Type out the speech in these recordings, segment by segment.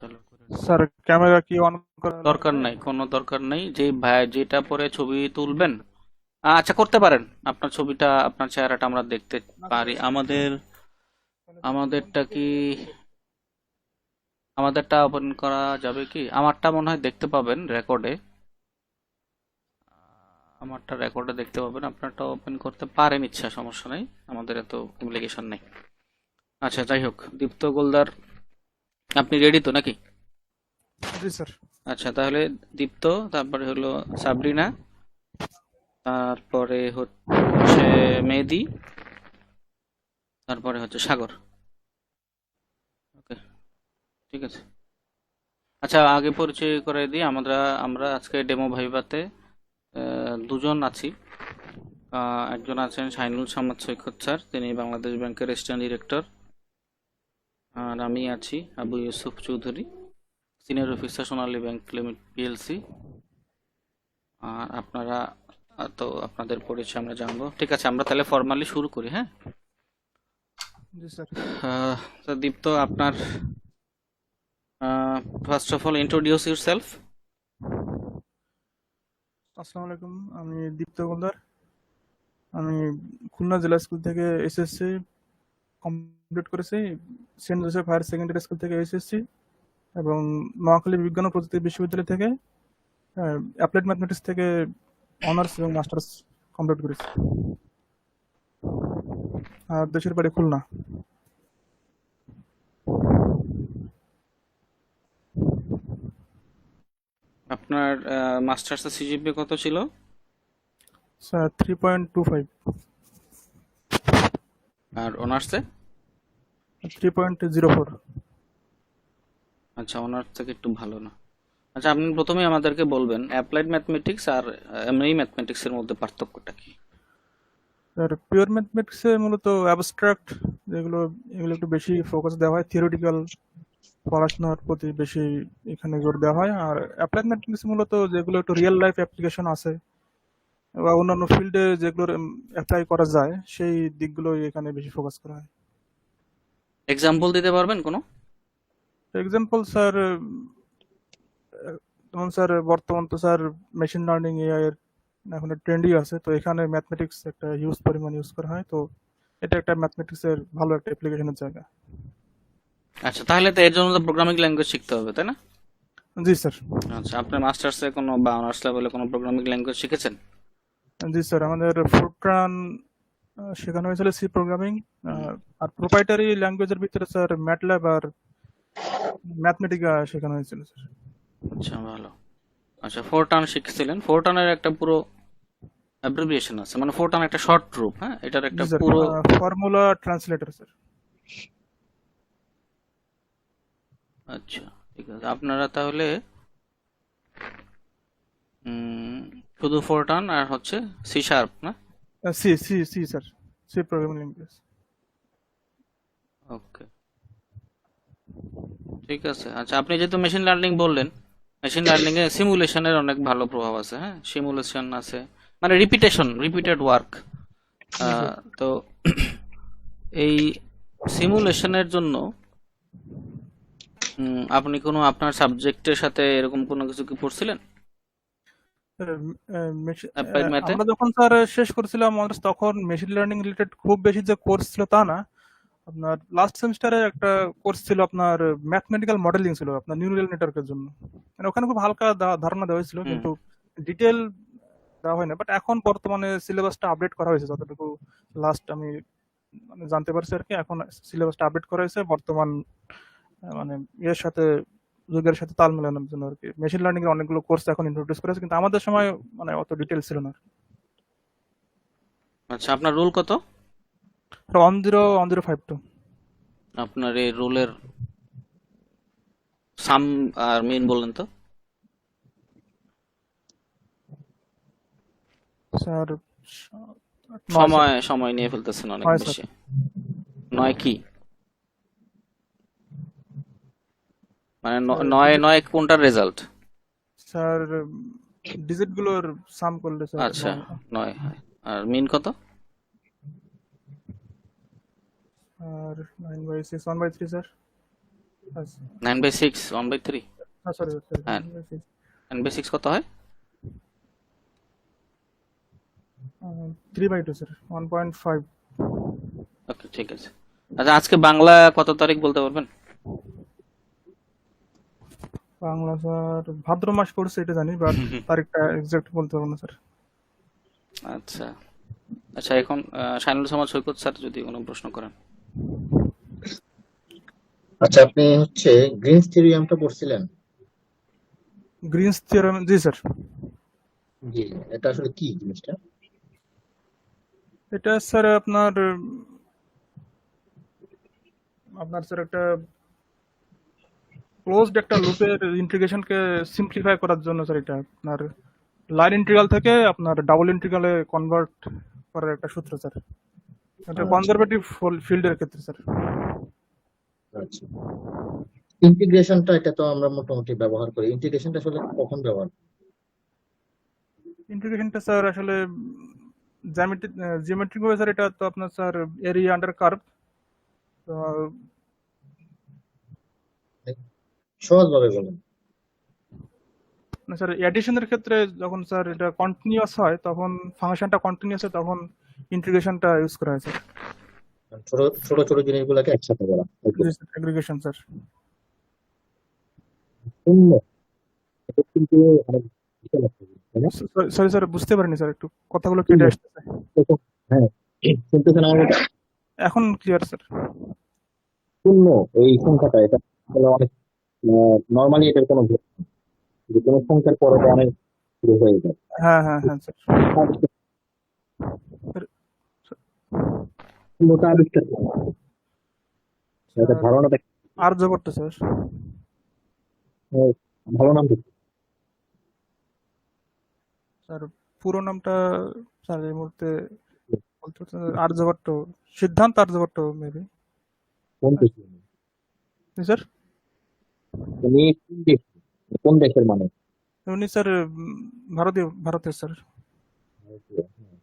চালু করে sir camera কি অন করা দরকার লাগবে? নাই, কোনো দরকার নেই। যে ভাই যেটা পরে ছবি তুলবেন, আচ্ছা করতে পারেন। আপনার ছবিটা, আপনার চেহারাটা আমরা দেখতে না স্যার, পারি। আমাদের তাহলে স্যার ফোন আমাদেরটা থেকে কি, দেখতে হবে। আমাদেরটা ওপেন করা যাবে কি? আমারটা মনে হয় দেখতে পাবেন রেকর্ডে। আমারটা রেকর্ডে দেখতে পাবেন, আপনারটা ওপেন করতে পারেন, ইচ্ছা সমস্যা নেই, আমাদের এত অব্লিগেশন নেই। আচ্ছা যাই হোক, দীপ্ত গোলদার, আপনি রেডি তো নাকি? জি স্যার। আচ্ছা তাহলে দীপ্ত, তারপরে হলো সাবরিনা, তারপরে হচ্ছে মেহেদি, তারপরে হচ্ছে সাগর। ওকে, ঠিক আছে। আচ্ছা আগে পরিচয় করে দিই, আমরা আমরা আজকে ডেমো ভাইভাতে দুজন আছি। একজন আছেন শাহিনুল সামাদ সৈকত স্যার, তিনি বাংলাদেশ ব্যাংকের অ্যাসিস্ট্যান্ট ডিরেক্টর। আর আমি আছি আবু ইউসুফ চৌধুরী, সিনিয়র অফিসার সোনালী ব্যাংক লিমিটেড পিএলসি। আর আপনারা তো আপনাদের পরিচয় আমরা জানবো। ঠিক আছে, আমরা তাহলে ফর্মালি শুরু করি, হ্যাঁ? জি স্যার। তো দীপ্ত, আপনার first of all introduce your self. আসসালামু আলাইকুম, আমি দীপ্ত গোলদার। আমি খুলনা জেলা স্কুল থেকে এসএসসি কমপ্লিট করেছি, Saint Joseph higher secondary school থেকে এসএসসি, এবং নোয়াখালী বিজ্ঞান ও প্রযুক্তি বিশ্ববিদ্যালয় থেকে অ্যাপ্লাইড ম্যাথমেটিক্স থেকে অনার্স এবং মাস্টার্স কমপ্লিট করেছি। আর দেশের বাড়ি খুলনা। আপনার মাস্টার্সের সিজিপিএ কত ছিল? স্যার 3.25। আর অনার্সে? 3.04। আচ্ছা, অনার্স থেকে একটু ভালো না। আচ্ছা, আপনি প্রথমেই আমাদেরকে বলবেন অ্যাপ্লাইড ম্যাথমেটিক্স আর এমনি ম্যাথমেটিক্স এর মধ্যে পার্থক্যটা কি? স্যার পিওর ম্যাথমেটিক্সে মূলত অ্যাবস্ট্রাক্ট যেগুলো, এগুলো একটু বেশি ফোকাস দেওয়া হয়, থিওরিটিক্যাল পড়াশোনার প্রতি বেশি এখানে জোর দেওয়া হয়। আর অ্যাপ্লাইড ম্যাথমেটিক্স মূলত যেগুলো একটু রিয়েল লাইফ অ্যাপ্লিকেশন আছে বা অন্যান্য ফিল্ডে যেগুলো অ্যাপ্লাই করা যায়, সেই দিকগুলোই এখানে বেশি ফোকাস করা হয়। এক্সাম্পল দিতে পারবেন কোনো? এক্সাম্পল স্যার, যেমন স্যার বর্তমান তো স্যার মেশিন লার্নিং এআই এর এখন ট্রেন্ডই আছে, তো এখানে ম্যাথমেটিক্স একটা হিউজ পরিমাণ ইউজ করা হয়, তো এটা একটা ম্যাথমেটিক্স এর ভালো একটা অ্যাপ্লিকেশনের জায়গা। আচ্ছা, তাহলে তো এর জন্য তো প্রোগ্রামিং ল্যাঙ্গুয়েজ শিখতে হবে, তাই না? জি স্যার। আচ্ছা, আপনার মাস্টার্সে কোনো বা অনার্স লেভেলে কোনো প্রোগ্রামিং ল্যাঙ্গুয়েজ শিখেছেন? জি স্যার, আমাদের ফোরট্রান শেখানো হয়েছিল, সি প্রোগ্রামিং। হুম, আর প্রোপ্রাইটারি ল্যাঙ্গুয়েজের ভিতরে স্যার ম্যাটল্যাব আর ম্যাথমেটিকা শেখানো হয়েছিল স্যার। আচ্ছা ভালো। আচ্ছা, ফোরটান শিখছিলেন, ফোরটানের একটা পুরো অ্যাব্রিভিয়েশন আছে, মানে ফোরটান একটা শর্ট রূপ, হ্যাঁ, এটার একটা জি স্যার, পুরো। Formula translator sir. আচ্ছা, ঠিক আছে। আপনারা তাহলে উম, শুধু ফোরটান আর হচ্ছে সি শার্প না? C C C sir, C programming language. Okay, ঠিক আছে। আচ্ছা, আপনি যেহেতু মেশিন লার্নিং বললেন, মেশিন লার্নিং এ সিমুলেশনের অনেক ভালো প্রভাব আছে, হ্যাঁ, সিমুলেশন আছে, মানে রিপিটেড ওয়ার্ক। জি স্যার। তো এই সিমুলেশনের জন্য আপনি কোনো আপনার সাবজেক্টের সাথে এরকম কোনো কিছু কি পড়ছিলেন অ্যাপ্লাইড ম্যাথে? আমরা যখন স্যার শেষ করেছিলাম অনার্স, তখন মেশিন লার্নিং রিলেটেড খুব বেশি যে কোর্স ছিল তা না। আপনার লাস্ট সেমিস্টারে একটা কোর্স ছিল, আপনার ম্যাথমেটিক্যাল মডেলিং ছিল আপনার নিউরাল নেটওয়ার্কের জন্য। মানে ওখানে খুব হালকা ধারণা দেওয়া হয়েছিল, হুম। কিন্তু ডিটেল দেওয়া হয় না। বাট এখন বর্তমানে সিলেবাসটা আপডেট করা হয়েছে, যতটুকু লাস্ট আমি মানে জানতে পারছি আর কি। এখন সিলেবাসটা আপডেট করা হয়েছে বর্তমান মানে ইয়ের সাথে, যুগের সাথে তাল মেলানোর জন্য আর কি। মেশিন লার্নিং এর অনেকগুলো কোর্স এখন ইন্ট্রোডিউস করেছে, কিন্তু আমাদের সময় মানে অত ডিটেল ছিল না। আচ্ছা, আপনার রোল কত? 101052। আপনার এই রোলের সাম আর মেইন বললেন তো? Sir 9 sir. সময় সময় নিয়ে ফেলতেছেন অনেক 9 স্যার। বেশি। নয় কি? মানে নয় ডিজিট নয় কোনটার রেজাল্ট? স্যার, ডিজিট গুলোর সাম করলে স্যার আচ্ছা, 9 হয়। নয় হয়। আর মিন কত? আর 9/6 1/3 স্যার। আচ্ছা, 9/6 1/3। সরি সরি হ্যাঁ, 9/6 কত হয়? 3/2 স্যার, 1.5। ওকে, ঠিক আছে। আচ্ছা, আজকে বাংলা কত তারিখ বলতে পারবেন? বাংলা স্যার ভাদ্র মাস পড়ছে এটা জানি, বাট তারিখটা এক্সাক্ট বলতে পারবো না স্যার। আচ্ছা। আচ্ছা, এখন শাইনুল সামাদ সৈকত স্যার যদি কোনো প্রশ্ন করেন। আচ্ছা, আপনি হচ্ছে গ্রিনস থিওরিয়ামটা পড়ছিলেন? গ্রিনস থিওরেম, জি স্যার। জি। এটা আসলে কি জিনিসটা? এটা স্যার আপনার আপনার স্যার একটা ক্লোজড একটা লুপের ইন্টিগ্রেশনকে সিম্পলিফাই করার জন্য স্যার, এটা আপনার লাইন ইন্টিগ্রাল থেকে আপনার ডাবল ইন্টিগ্রালে কনভার্ট করার একটা সূত্র স্যার। এটা আচ্ছা কনজারভেটিভ ফিল্ডের ক্ষেত্রে স্যার। আচ্ছা। ইন্টিগ্রেশনটা এটা তো আমরা মোটামুটি ব্যবহার করি। ইন্টিগ্রেশনটা আসলে কখন ব্যবহার করি? ইন্টিগ্রেশনটা স্যার আসলে জিওমেট্রিক ভাবে স্যার, এটা তো আপনার স্যার এরিয়া আন্ডার কার্ভ। তো সহজভাবে বলেন। স্যার অ্যাডিশনের ক্ষেত্রে যখন স্যার এটা কন্টিনিউয়াস হয়, তখন ফাংশনটা কন্টিনিউয়াস হয়, তখন ইন্টিগ্রেশনটা ইউজ করা হয় স্যার। ছোট ছোট ছোট জিনিসগুলোকে একসাথে করা, তাই তো? জি স্যার, অ্যাগ্রিগেশন স্যার। শূন্য, এটা কিন্তু অনেক বিশাল একটা জিনিস, তাই না? সরি স্যার, বুঝতে পারিনি স্যার, একটু কথাগুলো শূন্য, কেটে আসতেছে। হ্যাঁ, শুনতেছেন আমার কথা? এখন ক্লিয়ার স্যার। শূন্য, এই সংখ্যাটা এটা আসলে অনেক নর্মালি এটার কোনো ভ্যালু নেই। যে কোনো সংখ্যার পরে তো অনেক শুরু হয়ে যায়। হ্যাঁ হ্যাঁ হ্যাঁ স্যার। শূন্যতা আবিষ্কার করে একটা স্যার ধারণা দেখ। আর্যভট্ট স্যার। ভালো নাম দিচ্ছে। স্যার পুরো নামটা স্যার এই মুহূর্তে বলতে পারছি না। আর্যভট্ট, সিদ্ধান্ত আর্যভট্ট মেবি। কোন দেশে স্যার উনি, কোন দেশ, কোন দেশের মানুষ? উনি স্যার ভারতীয়, ভারতের স্যার। ভারতীয়, হ্যাঁ।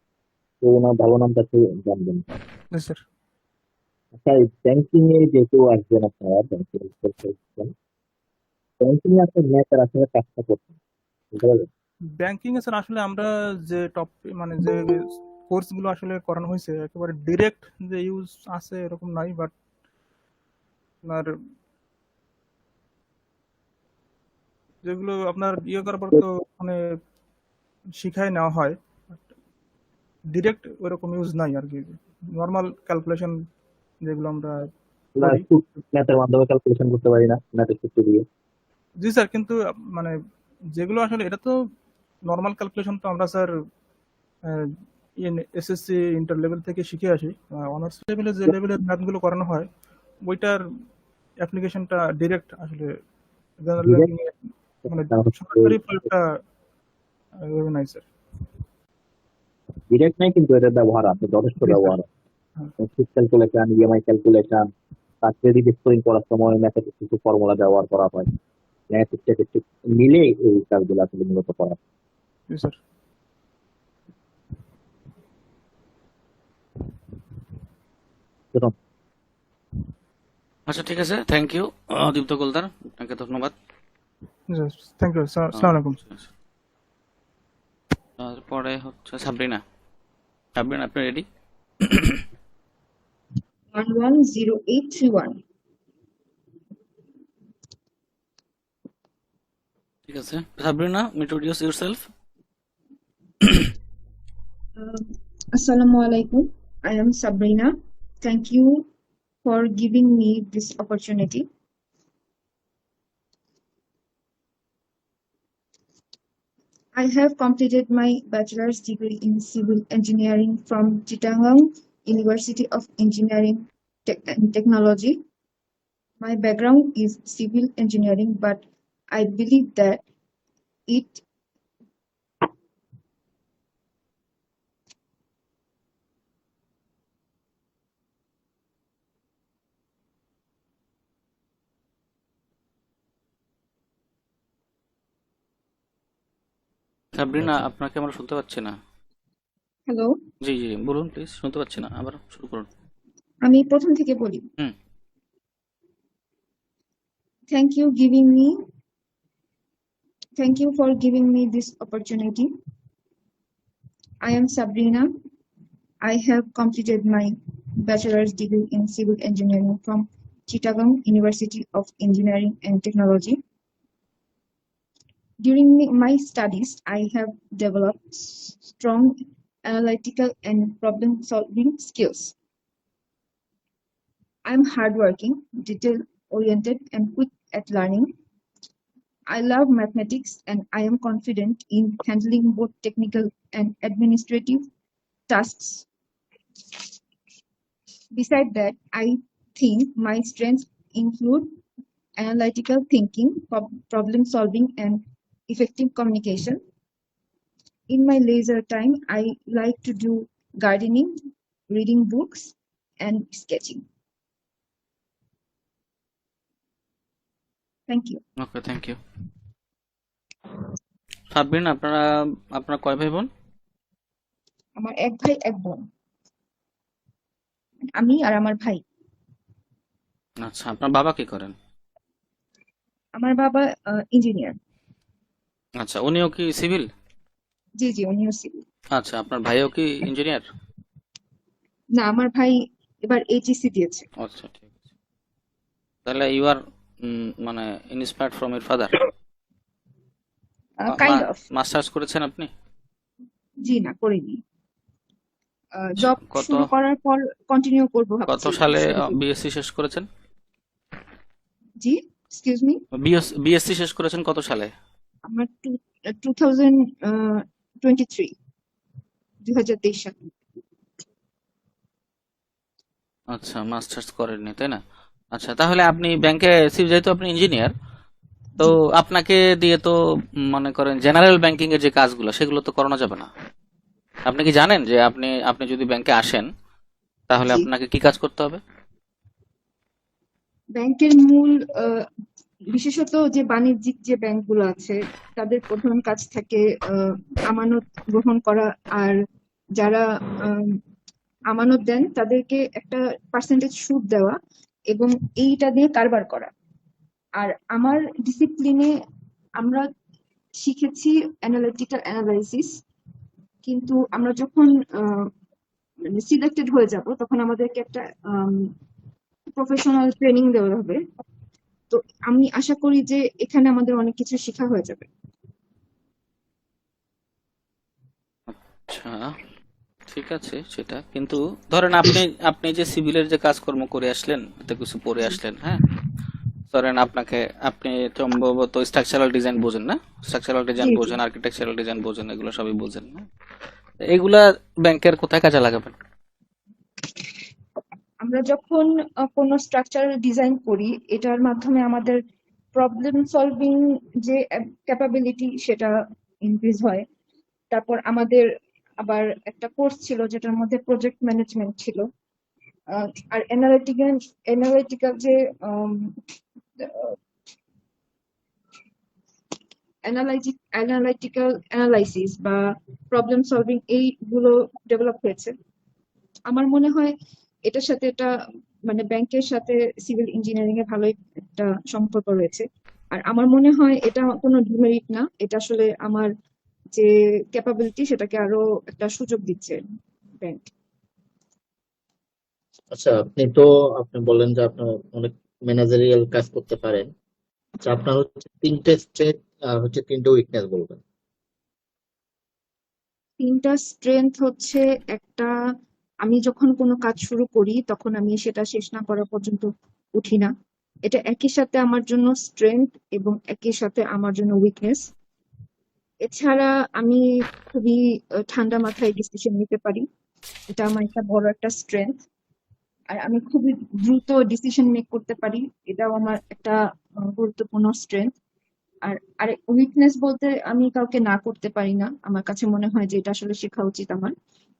তো ওনার ভালো নামটা একটু জানবেন। জি স্যার। আচ্ছা, ব্যাংকিং এ যেহেতু আসবেন আপনারা, ব্যাংকিং ব্যাংকিং এ আপনার ম্যাথের আসলে কাজটা করতেন, বুঝতে পারলেন? ব্যাংকিং এ স্যার আসলে আমরা যে টপ মানে যে কোর্স গুলো আসলে করানো হয়েছে, একেবারে ডিরেক্ট যে ইউজ আছে এরকম নাই, বাট আপনার যেগুলো আপনার ইয়ে করার পর তো মানে শিখাই নেওয়া হয়, ডিরেক্ট ওরকম ইউজ নাই আর কি। নর্মাল ক্যালকুলেশন যেগুলো আমরা আমরা করি। ম্যাথের মাধ্যমে ক্যালকুলেশন করতে পারি না, ম্যাথের সূত্র দিয়ে। জি স্যার, কিন্তু মানে যেগুলো আসলে এটা তো নর্মাল ক্যালকুলেশন তো আমরা স্যার এসএসসি ইন্টার লেভেল থেকে শিখে আসি। অনার্স লেভেলে যে লেভেলের ম্যাথগুলো করানো হয়, ওইটার অ্যাপ্লিকেশনটা ডিরেক্ট আসলে জেনারেল ডিরেক্ট, ব্যাংকিং এ মানে সরাসরি প্রয়োগটা এভাবে নাই স্যার। ডিরেক্ট নাই, কিন্তু এটার ব্যবহার আছে, যথেষ্ট জি স্যার। ব্যবহার আছে। হ্যাঁ, ফিক্স ক্যালকুলেশন, ইএমআই ক্যালকুলেশন, তার ক্রেডিট স্কোরিং করার সময় ম্যাথের কিছু ফর্মুলা ব্যবহার করা হয়। ম্যাথ স্ট্যাটিস্টিক্স মিলে এই কাজগুলো আসলে মূলত করা হয়। জি স্যার। সুতরাং আচ্ছা, ঠিক আছে, থ্যাংক ইউ দীপ্ত গোলদার, আপনাকে ধন্যবাদ। জি স্যার, থ্যাংক ইউ স্যার, আহ, আসসালামু আলাইকুম। তারপরে হচ্ছে সাবরিনা। সাবরিনা, আপনি রেডি? 110831. ঠিক আছে, Sabrina, introduce yourself. Assalamu alaikum. I am Sabrina. Thank you for giving me this opportunity. I have completed my bachelor's degree in civil engineering from Chittagong University of Engineering and Technology. My background is civil engineering, but I believe that it Sabrina, আচ্ছা, আপনাকে আমরা শুনতে পাচ্ছি না। Hello, জি জি, বলুন please, শুনতে পাচ্ছি না, আবার শুরু করুন। আমি প্রথম থেকে বলি। হুম। Thank you for giving me this opportunity. I am Sabrina. I have completed my bachelor's degree in civil engineering from Chittagong University of Engineering and Technology. During my studies, I have developed strong analytical and problem-solving skills. I'm hardworking, detail-oriented, and quick at learning. I love mathematics, and I am confident in handling both technical and administrative tasks. Besides that, I think my strengths include analytical thinking, problem solving, and effective communication. In my leisure time, I like to do gardening, reading books, and sketching. Thank you. Okay, thank you. Sabrin, আপনারা আপনারা কয় ভাই বোন? আমার এক ভাই এক বোন, আমি আর আমার ভাই। আচ্ছা, আপনার বাবা কি করেন? আমার বাবা ইঞ্জিনিয়ার। আচ্ছা, উনিও কি সিভিল? জি জি, উনিও সিভিল। আচ্ছা, আপনার ভাইও কি ইঞ্জিনিয়ার? না, আমার ভাই এবার এইচএসসি দিয়েছে। আচ্ছা, ঠিক আছে। তাহলে ইউ আর মানে inspired from your father. Kind of. Masters করেছেন আপনি? জি না, করিনি। জব কত শুরু করার পর কন্টিনিউ করব কত ভাবছি। সালে শুরু করব। বিএসসি শেষ করেছেন? জি, এক্সকিউজ মি। বিএসসি শেষ করেছেন কত সালে? আমার 2023 2023 সালে। আচ্ছা, মাস্টার্স করেননি, তাই না? আচ্ছা, তাহলে আপনি ব্যাংকে, যেহেতু আপনি ইঞ্জিনিয়ার, তো জি আপনাকে দিয়ে তো মনে করেন জেনারেল ব্যাংকিং এর যে কাজগুলো সেগুলো তো করানো যাবে না। আপনি কি জানেন যে আপনি আপনি যদি ব্যাংকে আসেন তাহলে জি, আপনাকে কি কাজ করতে হবে? ব্যাংকের মূল বিশেষত যে বাণিজ্যিক যে ব্যাংকগুলো আছে তাদের প্রধান কাজ থাকে আমানত গ্রহণ করা, আর যারা আমানত দেন তাদেরকে একটা পার্সেন্টেজ সুদ দেওয়া এবং এইটা দিয়ে কারবার করা। আর আমার ডিসিপ্লিনে আমরা শিখেছি অ্যানালিটিক্যাল অ্যানালাইসিস, কিন্তু আমরা যখন সিলেক্টেড হয়ে যাব তখন আমাদেরকে একটা প্রফেশনাল ট্রেনিং দেওয়া হবে। তো আমি আশা করি যে এখানে আমাদের অনেক কিছু শেখা হয়ে যাবে। আচ্ছা, ঠিক আছে সেটা, কিন্তু ধরেন আপনি আপনি যে সিভিলের যে কাজকর্ম করে আসলেন, এত কিছু পড়ে জি আসলেন, হ্যাঁ, ধরেন আপনি সম্ভবত স্ট্রাকচারাল ডিজাইন বোঝেন, না? স্ট্রাকচারাল ডিজাইন জি জি। বোঝেন, আর্কিটেকচারাল ডিজাইন বোঝেন, এগুলো সবই বোঝেন, না? এগুলা ব্যাংকের কোথায় কাজে লাগাবেন? আমরা যখন কোনো স্ট্রাকচারাল ডিজাইন করি এটার মাধ্যমে আমাদের প্রবলেম সলভিং যে ক্যাপাবিলিটি সেটা ইনক্রিজ হয়। তারপর আমাদের আবার একটা কোর্স ছিল যেটার মধ্যে প্রজেক্ট ম্যানেজমেন্ট ছিল। আর অ্যানালিটিক্যাল যে অ্যানালাইটিক্যাল অ্যানালাইসিস বা প্রবলেম সলভিং এইগুলো ডেভেলপ হয়েছে। আমার মনে হয় এটার সাথে এটা মানে ব্যাংকের সাথে সিভিল ইঞ্জিনিয়ারিং এর ভালোই একটা সম্পর্ক রয়েছে। আর আমার মনে হয় এটা কোনো ডিমেরিট না, এটা আসলে আমার যে ক্যাপাবিলিটি সেটাকে আরো একটা সুযোগ দিচ্ছে ব্যাংক। আচ্ছা, আপনি বললেন যে আপনি অনেক ম্যানেজারিয়াল কাজ করতে পারেন। আচ্ছা, আপনার হচ্ছে তিনটে স্ট্রেংথ আর হচ্ছে তিনটে উইকনেস বলবেন। তিনটা স্ট্রেংথ হচ্ছে একটা, আমি যখন কোনো কাজ শুরু করি তখন আমি সেটা শেষ না করা পর্যন্ত উঠি না। এটা একই সাথে আমার জন্য স্ট্রেংথ এবং একই সাথে আমার জন্য উইকনেস। এছাড়া আমি খুবই ঠান্ডা মাথায় ডিসিশন নিতে পারি, এটা আমার একটা বড় একটা স্ট্রেংথ। আর আমি খুবই দ্রুত ডিসিশন মেক করতে পারি, এটাও আমার একটা গুরুত্বপূর্ণ স্ট্রেংথ। আর আরেক উইকনেস বলতে আমি কাউকে না করতে পারি না, আমার কাছে মনে হয় যে এটা আসলে শেখা উচিত আমার,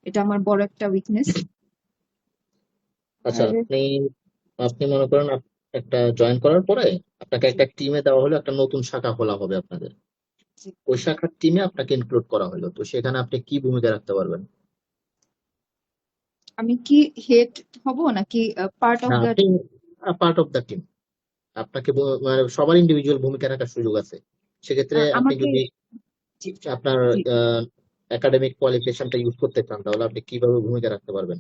এটা আমার বড় একটা উইকনেস। আচ্ছা, আর আপনি আপনি মনে করেন একটা জয়েন করার পরে আপনাকে একটা টিমে দেওয়া হলো, একটা নতুন শাখা খোলা হবে আপনাদের। ওই শাখার টিমে আপনাকে ইনক্লুড করা হলো, তো সেখানে আপনি কি ভূমিকা রাখতে পারবেন? আমি কি হেড হব নাকি পার্ট অফ না, দ্য? আপনি পার্ট অফ দ্য টিম। আপনাকে মানে সবার ইন্ডিভিজুয়াল ভূমিকা রাখার সুযোগ আছে। সেক্ষেত্রে আপনি আমাকে যদি জি আপনার জি একাডেমিক কোয়ালিফিকেশনটা ইউজ করতে চান তাহলে আপনি কিভাবে ভূমিকা রাখতে পারবেন?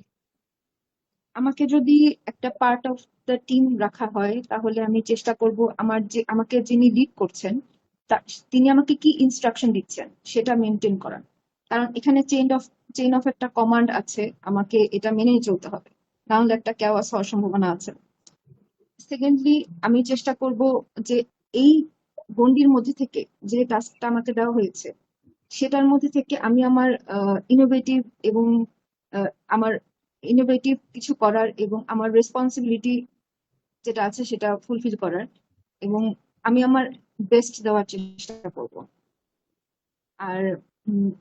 আমাকে যদি একটা পার্ট অফ দ্য টিম রাখা হয় তাহলে আমি চেষ্টা করব আমাকে যিনি লিড করছেন তিনি আমাকে কি ইনস্ট্রাকশন দিচ্ছেন সেটা মেনটেন করার। কারণ এখানে চেইন অফ একটা কমান্ড আছে, আমাকে এটা মেনেই চলতে হবে, না হলে একটা কেওয়াস হওয়ার সম্ভাবনা আছে। সেকেন্ডলি, আমি চেষ্টা করব যে এই গণ্ডির মধ্যে থেকে যে টাস্কটা আমাকে দেওয়া হয়েছে সেটার মধ্যে থেকে আমি আমার ইনোভেটিভ এবং আমার ইনোভেটিভ কিছু করার এবং আমার রেসপন্সিবিলিটি যেটা আছে সেটা ফুলফিল করার, এবং আমি আমার বেস্ট দেওয়ার চেষ্টা করব। আর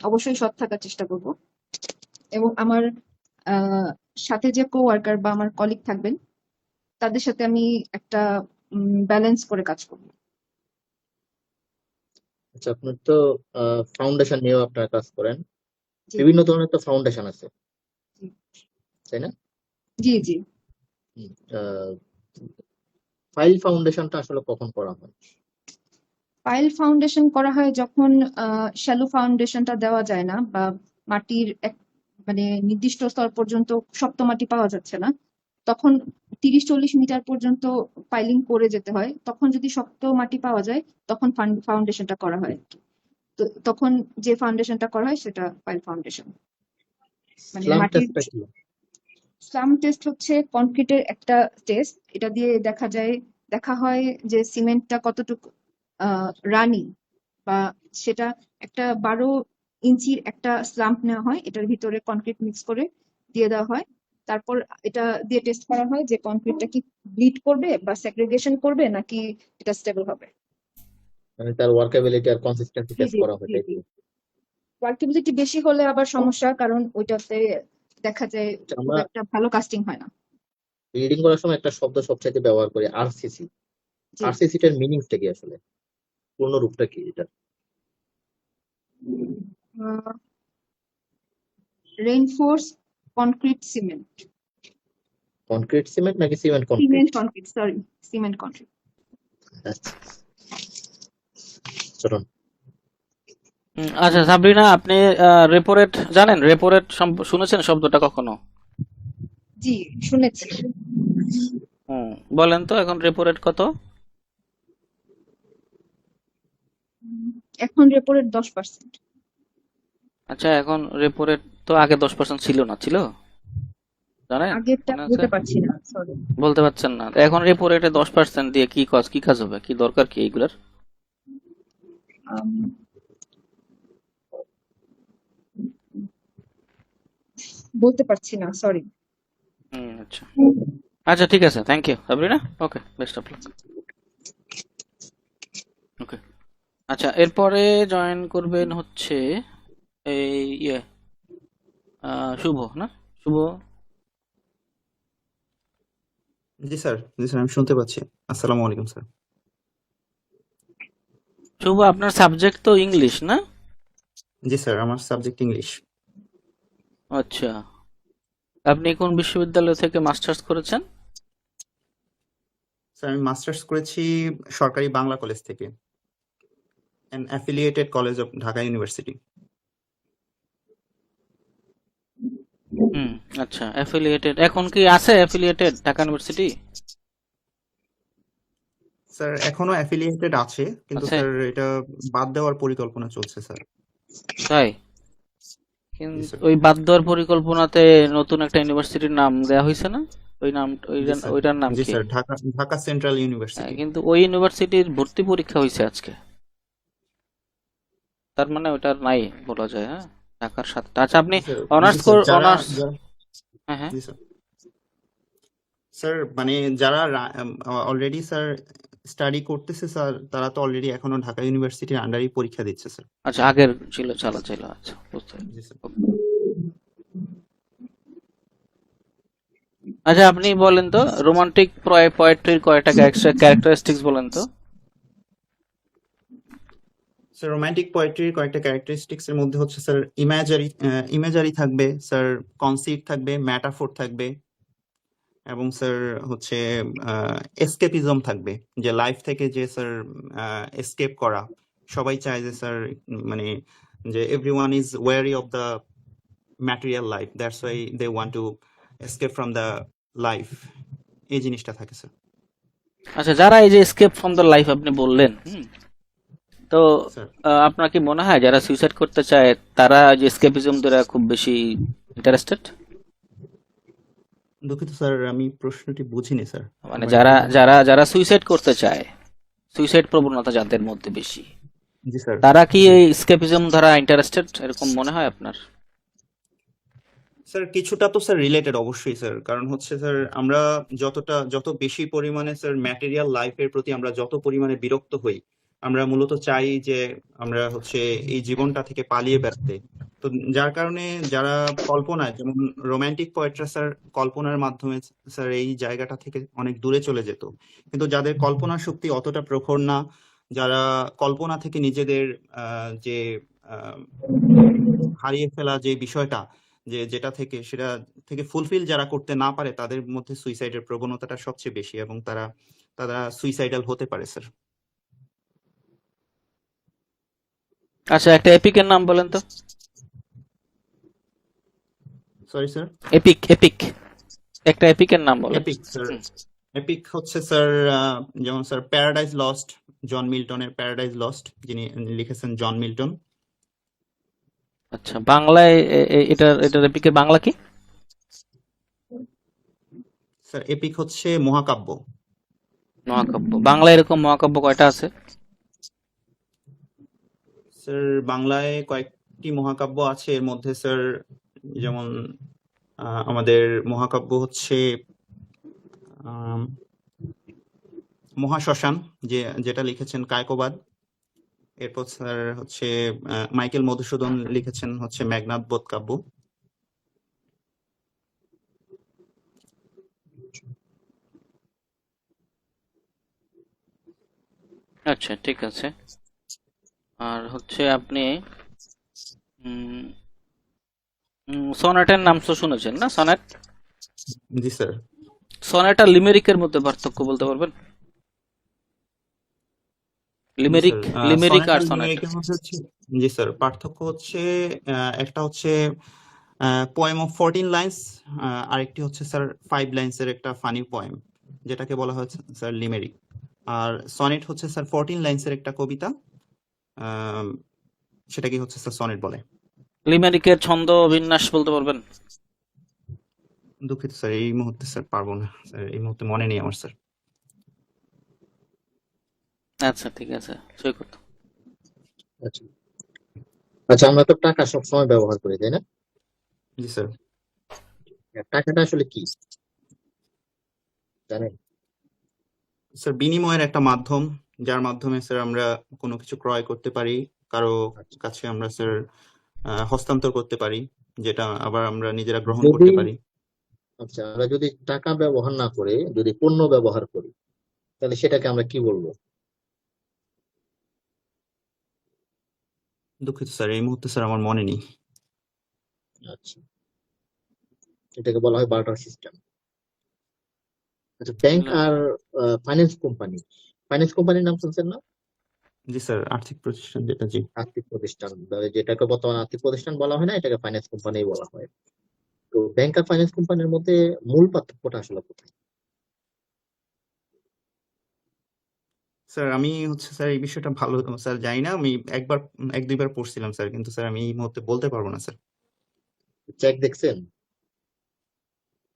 অবশ্যই সৎ থাকার চেষ্টা করব, এবং আমার আহ, সাথে যে কো ওয়ার্কার বা আমার কলিগ থাকবেন তাদের সাথে আমি একটা ব্যালেন্স করে কাজ করব। আচ্ছা, আপনার তো ফাউন্ডেশন নিয়েও আপনারা কাজ করেন। জি বিভিন্ন ধরনের তো ফাউন্ডেশন আছে, জি তাই না? জি জি ফাইল ফাউন্ডেশনটা আসলে কখন করা হয়? পাইল ফাউন্ডেশন করা হয় যখন শ্যালো ফাউন্ডেশনটা দেওয়া যায় না, বা মাটির মানে নির্দিষ্ট স্তর পর্যন্ত শক্ত মাটি পাওয়া যাচ্ছে না, তখন 30-40 মিটার পর্যন্ত পাইলিং করে যেতে হয়। তখন যদি শক্ত মাটি পাওয়া যায় তখন ফাউন্ডেশনটা করা হয়। তো তখন যে ফাউন্ডেশনটা করা হয় সেটা পাইল ফাউন্ডেশন। মানে স্লাম মাটির টেস্টটা কি? স্লাম টেস্ট হচ্ছে কনক্রিটের একটা টেস্ট। এটা দিয়ে দেখা হয় যে সিমেন্টটা কতটুকু রানি, বা সেটা একটা 12 ইঞ্চির একটা স্লাম্প নেওয়া হয়, এটার ভিতরে কনক্রিট মিক্স করে দিয়ে দেওয়া হয়। তারপর এটা দিয়ে টেস্ট করা হয় যে কনক্রিটটা কি ব্লিড করবে বা সেগ্রিগেশন করবে নাকি এটা স্টেবল হবে। মানে তার ওয়ার্কেবিলিটি আর কনসিস্টেন্সি জি টেস্ট জি করা হয়, জি তাই জি তো? ওয়ার্কেবিলিটি বেশি হলে আবার সমস্যা, কারণ ওইটাতে দেখা যায় আচ্ছা, খুব আমরা একটা ভালো কাস্টিং হয় না। রিডিং করার সময় একটা শব্দ সবচাইতে ব্যবহার করি, আরসিসি। জি আরসিসিটার মিনিংসটা কি আসলে? পূর্ণ রূপটা কি এটা? Reinforce concrete cement. Concrete cement নাকি cement cement concrete? Concrete, sorry, cement concrete. আচ্ছা, চলুন। আচ্ছা সাবরিনা, আপনি রেপোরেট জানেন? রেপোরেট শুনেছেন শব্দটা কখনো? জি, শুনেছি। হুম, বলেন তো এখন রেপোরেট কত? এখন রেপোরেট 10%। আচ্ছা, এখন রেপোরেট তো আগে 10% ছিল না, ছিল? জানেন? আগেরটা মনে আছে? বলতে পারছি না, সরি। বলতে পারছেন না? এখন রেপোরেটে 10% দিয়ে কি কাজ হবে, কি দরকার কি এইগুলার? বলতে পারছি না, সরি। আচ্ছা আচ্ছা, ঠিক আছে, thank you Sabrina. Okay, best of luck. Okay, আচ্ছা, এরপরে জয়েন করবেন হচ্ছে এই শুভ, না? শুভ, জি স্যার আমি শুনতে পাচ্ছি। আসসালামু আলাইকুম স্যার। শুভ, আপনার সাবজেক্ট তো ইংলিশ, না? জি স্যার, আমার সাবজেক্ট ইংলিশ। আচ্ছা, আপনি কোন বিশ্ববিদ্যালয় থেকে মাস্টার্স করেছেন? স্যার আমি মাস্টার্স করেছি সরকারি বাংলা কলেজ থেকে, an affiliated college of Dhaka university. হুম, আচ্ছা, অ্যাফিলিয়েটেড এখন কি আছে? অ্যাফিলিয়েটেড ঢাকা ইউনিভার্সিটি স্যার এখনো অ্যাফিলিয়েটেড আছে, কিন্তু আছে? স্যার এটা বাদ দেওয়ার পরিকল্পনা চলছে স্যার। তাই? জি কিন্তু স্যার। ওই বাদ দেওয়ার পরিকল্পনাতে নতুন একটা ইউনিভার্সিটির নাম দেওয়া হয়েছে না? ওই নাম, জি স্যার। ওইটার নাম জি কি? স্যার, ঢাকা সেন্ট্রাল হ্যাঁ, ইউনিভার্সিটি। কিন্তু ওই ইউনিভার্সিটির ভর্তি পরীক্ষা হয়েছে আজকে। তার মানে ওটার নাই বলা যায়, হ্যাঁ, ঢাকার সাথে। আচ্ছা, আপনি জি স্যার। অনার্স জি স্যার, অনার্স, হ্যাঁ হ্যাঁ, জি স্যার। স্যার মানে যারা অলরেডি স্যার স্টাডি করতেছে স্যার, তারা তো অলরেডি এখনো ঢাকা ইউনিভার্সিটির আন্ডারেই পরীক্ষা দিচ্ছে স্যার। আচ্ছা, আগের ছিল, ছিল, আচ্ছা, বুঝতে পেরেছি। জি স্যার। আচ্ছা, আপনি বলেন তো রোমান্টিক পোয়েট্রির কয়টা ক্যারেক্টারিস্টিক্স বলেন তো। স্যার রোমান্টিক পোয়েট্রির কয়েকটা ক্যারেক্টারিস্টিক্স এর মধ্যে হচ্ছে স্যার ইমেজারি থাকবে স্যার, কনসিট থাকবে, ম্যাটাফোর থাকবে, এবং স্যার হচ্ছে এসকেপিজম থাকবে, যে লাইফ থেকে যে স্যার এসকেপ করা। সবাই চায় যে স্যার মানে যে everyone is weary of the material life, that's why they want to escape from the life, এই জিনিসটা থাকে স্যার। আচ্ছা, যারা এই যে এসকেপ ফ্রম দ্য লাইফ আপনি বললেন, তো স্যার আপনার কি মনে হয় যারা সুইসাইড করতে চায় তারা যে এসকেপিজম দ্বারা খুব বেশি ইন্টারেস্টেড? দুঃখিত স্যার, আমি প্রশ্নটি বুঝিনি স্যার। মানে আবার যারা একটু বলুন। যারা যারা সুইসাইড করতে চায়, সুইসাইড প্রবণতা যাদের মধ্যে বেশি, জি স্যার। তারা কি এই এসকেপিজম দ্বারা ইন্টারেস্টেড, এরকম মনে হয় আপনার? স্যার কিছুটা তো স্যার রিলেটেড অবশ্যই স্যার, কারণ হচ্ছে স্যার আমরা যত বেশি পরিমাণে স্যার ম্যাটেরিয়াল লাইফের প্রতি আমরা যত পরিমাণে বিরক্ত হই, আমরা মূলত চাই যে আমরা হচ্ছে এই জীবনটা থেকে পালিয়ে বেড়াতে। তো যার কারণে যারা কল্পনায়, যেমন রোমান্টিক পোয়েটরা স্যার কল্পনার মাধ্যমে স্যার এই জায়গাটা থেকে অনেক দূরে চলে যেত, কিন্তু যাদের কল্পনার শক্তি অতটা প্রখর না, যারা কল্পনা থেকে নিজেদের যে আহ, হারিয়ে ফেলা যে বিষয়টা, যেটা থেকে সেটা থেকে ফুলফিল যারা করতে না পারে, তাদের মধ্যে সুইসাইডের প্রবণতাটা সবচেয়ে বেশি, এবং তারা তারা সুইসাইডাল হতে পারে স্যার। আচ্ছা, একটা এপিকের নাম বলেন তো। Sorry sir. এপিক, এপিক, একটা এপিকের নাম বলেন। এপিক স্যার, এপিক হচ্ছে স্যার যেমন স্যার প্যারাডাইজ লস্ট, জন মিল্টনের প্যারাডাইজ লস্ট, যিনি লিখেছেন জন মিল্টন। আচ্ছা, বাংলায় এটার এপিকের বাংলা কি? স্যার এপিক হচ্ছে মহাকাব্য। মহাকাব্য। বাংলায় এরকম মহাকাব্য কয়টা আছে? স্যার বাংলায় কয়েকটি মহাকাব্য আছে, এর মধ্যে স্যার যেমন আমাদের মহাকাব্য হচ্ছে মহাশ্মশান, যেটা লিখেছেন কায়কোবাদ। এরপর স্যার হচ্ছে মাইকেল মধুসূদন লিখেছেন হচ্ছে মেঘনাদ বধ কাব্য। আচ্ছা, ঠিক আছে। আর হচ্ছে আপনি সনেটের নাম তো শুনেছেন না? সনেট, জি স্যার। সনেট আর লিমেরিকের মধ্যে পার্থক্য বলতে পারবেন? লিমেরিক, লিমেরিক সনেট আর আর সনেট। লিমেরিকের মধ্যে হচ্ছে, জি স্যার, পার্থক্য হচ্ছে একটা হচ্ছে পোয়েম অফ 14 লাইন্স, আরেকটি হচ্ছে স্যার 5 লাইন্সের একটা ফানি পোয়েম, যেটাকে বলা হয়েছে স্যার লিমেরিক। আর সনেট হচ্ছে স্যার 14 লাইন্সের একটা কবিতা, সেটাকে হচ্ছে স্যার সনেট বলে। লিমেরিকের ছন্দ বিন্যাস বলতে পারবেন? দুঃখিত স্যার, এই মুহূর্তে স্যার পারবো না স্যার, এই মুহূর্তে মনে নেই আমার স্যার। আচ্ছা, ঠিক আছে, সৈকত। আচ্ছা আচ্ছা, আমরা তো টাকা সবসময় ব্যবহার করি, তাই না? জি স্যার। টাকাটা আসলে কি জানেন? স্যার বিনিময়ের একটা মাধ্যম, যার মাধ্যমে স্যার আমরা কোনো কিছু ক্রয় করতে পারি, কারো আচ্ছা, কাছে আমরা স্যার হস্তান্তর করতে পারি, যেটা আবার আমরা নিজেরা গ্রহণ যদি করতে পারি। আচ্ছা, আমরা যদি টাকা ব্যবহার না করে যদি পণ্য ব্যবহার করি, তাহলে সেটাকে আমরা কি বলবো? দুঃখিত স্যার, এই মুহূর্তে স্যার আমার মনে নেই। আচ্ছা, এটাকে বলা হয় বার্টার সিস্টেম। আচ্ছা, ব্যাংক আর ফাইন্যান্স কোম্পানি, ফাইন্যান্স কোম্পানির নাম শুনছেন না? জি স্যার, আর্থিক প্রতিষ্ঠান যেটা, জি। আর্থিক প্রতিষ্ঠান, যেটাকে বর্তমানে আর্থিক প্রতিষ্ঠান বলা হয় না, এটাকে ফাইন্যান্স কোম্পানি বলা হয়। তো ব্যাংক আর ফাইন্যান্স কোম্পানির মধ্যে মূল পার্থক্যটা আসলে কোথায়? স্যার আমি হচ্ছে স্যার এই বিষয়টা ভালো স্যার জানি না, আমি এক দুইবার পড়ছিলাম স্যার, কিন্তু স্যার আমি এই মুহূর্তে বলতে পারবো না স্যার। চেক দেখছেন?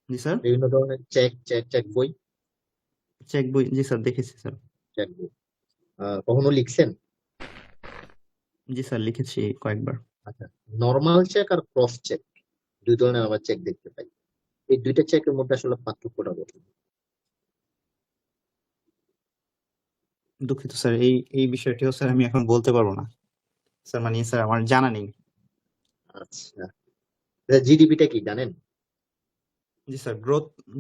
জি স্যার। বিভিন্ন ধরনের চেক চেক চেক বই, চেক বই, জি স্যার দেখেছি স্যার। চেক বই কখনো লিখছেন? জি স্যার, লিখেছি কয়েকবার। আচ্ছা, নর্মাল চেক আর ক্রস চেক, দুই ধরনের আমরা চেক দেখতে পাই। এই দুইটা চেকের মধ্যে আসলে পার্থক্যটা কোথায়? দুঃখিত স্যার, এই বিষয়টিও স্যার আমি এখন বলতে পারবো না স্যার, মানে স্যার আমার জানা নেই। আচ্ছা, জিডিপিটা কি জানেন? জি স্যার,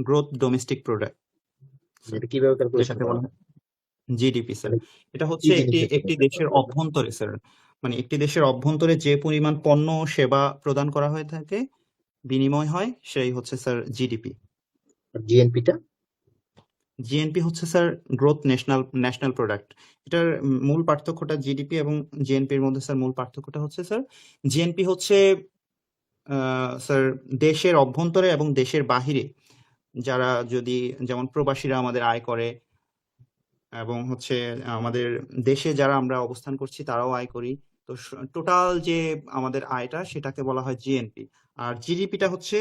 গ্রোথ ডোমেস্টিক প্রোডাক্ট, এটা কিভাবে ক্যালকুলেশন যেটাকে করা বলা হয়? হয় জিডিপি স্যার। মানে এটা কি হচ্ছে জিনিস একটি দেশের অভ্যন্তরে স্যার, মানে একটি দেশের অভ্যন্তরে যে পরিমাণ পণ্য ও সেবা প্রদান করা হয়ে থাকে, বিনিময় হয়, সেই হচ্ছে স্যার জিডিপি। আর জিএনপিটা? জিএনপি হচ্ছে স্যার গ্রোথ ন্যাশনাল প্রোডাক্ট। এটার মূল পার্থক্যটা জিডিপি এবং জিএনপির মধ্যে স্যার মূল পার্থক্যটা হচ্ছে স্যার জিএনপি হচ্ছে স্যার দেশের অভ্যন্তরে এবং দেশের বাহিরে যারা যদি যেমন প্রবাসীরা আমাদের আয় করে এবং হচ্ছে আমাদের দেশে যারা আমরা অবস্থান করছি তারাও আয় করি, তো টোটাল যে আমাদের আয়টা সেটাকে বলা হয় জিএনপি। আর জিডিপিটা হচ্ছে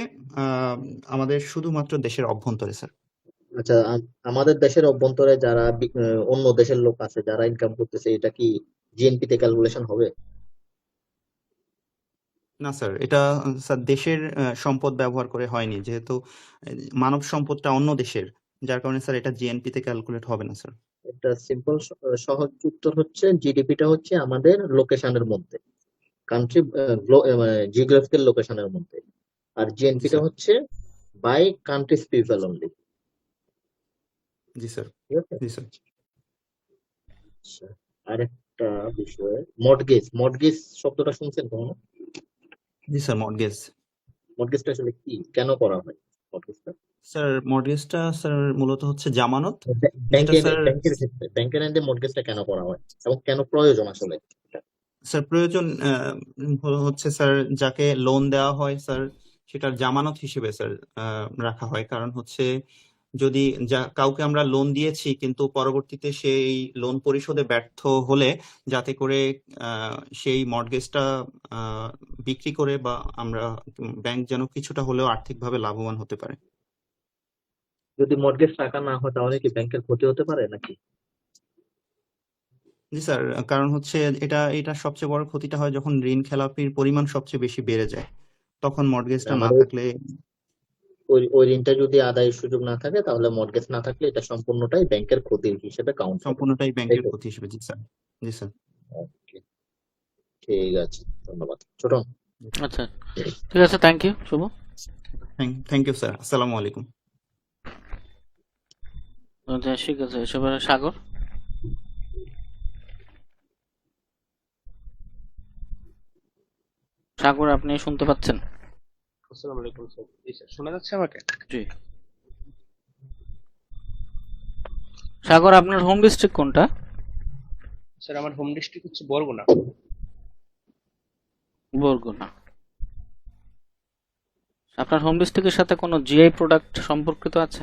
আমাদের শুধুমাত্র দেশের অভ্যন্তরে স্যার। আচ্ছা, আমাদের দেশের অভ্যন্তরে যারা অন্য দেশের লোক আছে যারা ইনকাম করতেছে, এটা কি জিএনপি তে ক্যালকুলেশন হবে? না স্যার, এটা স্যার দেশের সম্পদ ব্যবহার করে হয়নি, যেহেতু মানব সম্পদটা অন্য দেশের, যার কারণে স্যার এটা জিএনপি তে ক্যালকুলেট হবে না স্যার। এটা সিম্পল সহজ উত্তর হচ্ছে জিডিপিটা হচ্ছে আমাদের লোকেশনের মধ্যে, কান্ট্রি জিওগ্রাফিক্যাল লোকেশনের মধ্যে, আর জি জিএনপিটা স্যার। হচ্ছে বাই কান্ট্রিজ পিপল অনলি। জি স্যার। ঠিক আছে। জি স্যার। আচ্ছা, আরেকটা বিষয়, মর্টগেজ শব্দটা শুনছেন কখনো? জি স্যার, মর্টগেজ। মর্টগেজটা আসলে কি, কেন করা হয় মর্টগেজটা? স্যার মর্টগেজটা স্যার মূলত হচ্ছে জামানত, যেটা ব্যাংকের স্যার ব্যাংকের ক্ষেত্রে ব্যাংকের এন্ডে মর্টগেজটা কেন করা হয় এবং কেন প্রয়োজন আসলে? স্যার প্রয়োজন হচ্ছে স্যার যাকে লোন দেওয়া হয় স্যার সেটার জামানত হিসেবে স্যার রাখা হয়। কারণ হচ্ছে যদি কাউকে আমরা লোন দিয়েছি কিন্তু পরবর্তীতে সেই লোন পরিশোধে ব্যর্থ হলে যাতে করে সেই মর্টগেজটা বিক্রি করে বা আমরা ব্যাংক যেন কিছুটা হলেও আর্থিকভাবে লাভবান হতে পারে। যদি মর্টগেজ টাকা না হয় তাহলে কি ব্যাংকের ক্ষতি হতে পারে নাকি? জি স্যার, কারণ হচ্ছে এটা সবচেয়ে বড় ক্ষতিটা হয় যখন ঋণ খেলাপির পরিমাণ সবচেয়ে বেশি বেড়ে যায়, তখন মর্টগেজটা না মানে থাকলে। ওই ঋণটা যদি আদায়ের সুযোগ না থাকে তাহলে মর্টগেজ না থাকলে এটা সম্পূর্ণটাই ব্যাংকের ক্ষতি হিসেবে কাউন্ট হবে, সম্পূর্ণটাই তাই ব্যাংকের তো? ক্ষতি হিসেবে। জি স্যার। জি স্যার। ওকে, ঠিক আছে, ধন্যবাদ ছোট। আচ্ছা, ঠিক আছে, thank you Shubho. Thank you sir. আসসালামু আলাইকুম। ঠিক আছে, এসবের সাগর। সাগর, আপনি শুনতে পাচ্ছেন? আসসালামু আলাইকুম স্যার। জি স্যার, শোনা যাচ্ছে আমাকে? জি। সাগর, আপনার হোম ডিস্ট্রিক্ট কোনটা? স্যার আমার হোম ডিস্ট্রিক্ট হচ্ছে বরগুনা। বরগুনা। আপনার হোম ডিস্ট্রিক্টের সাথে কোনো জিআই প্রোডাক্ট সম্পর্কিত আছে?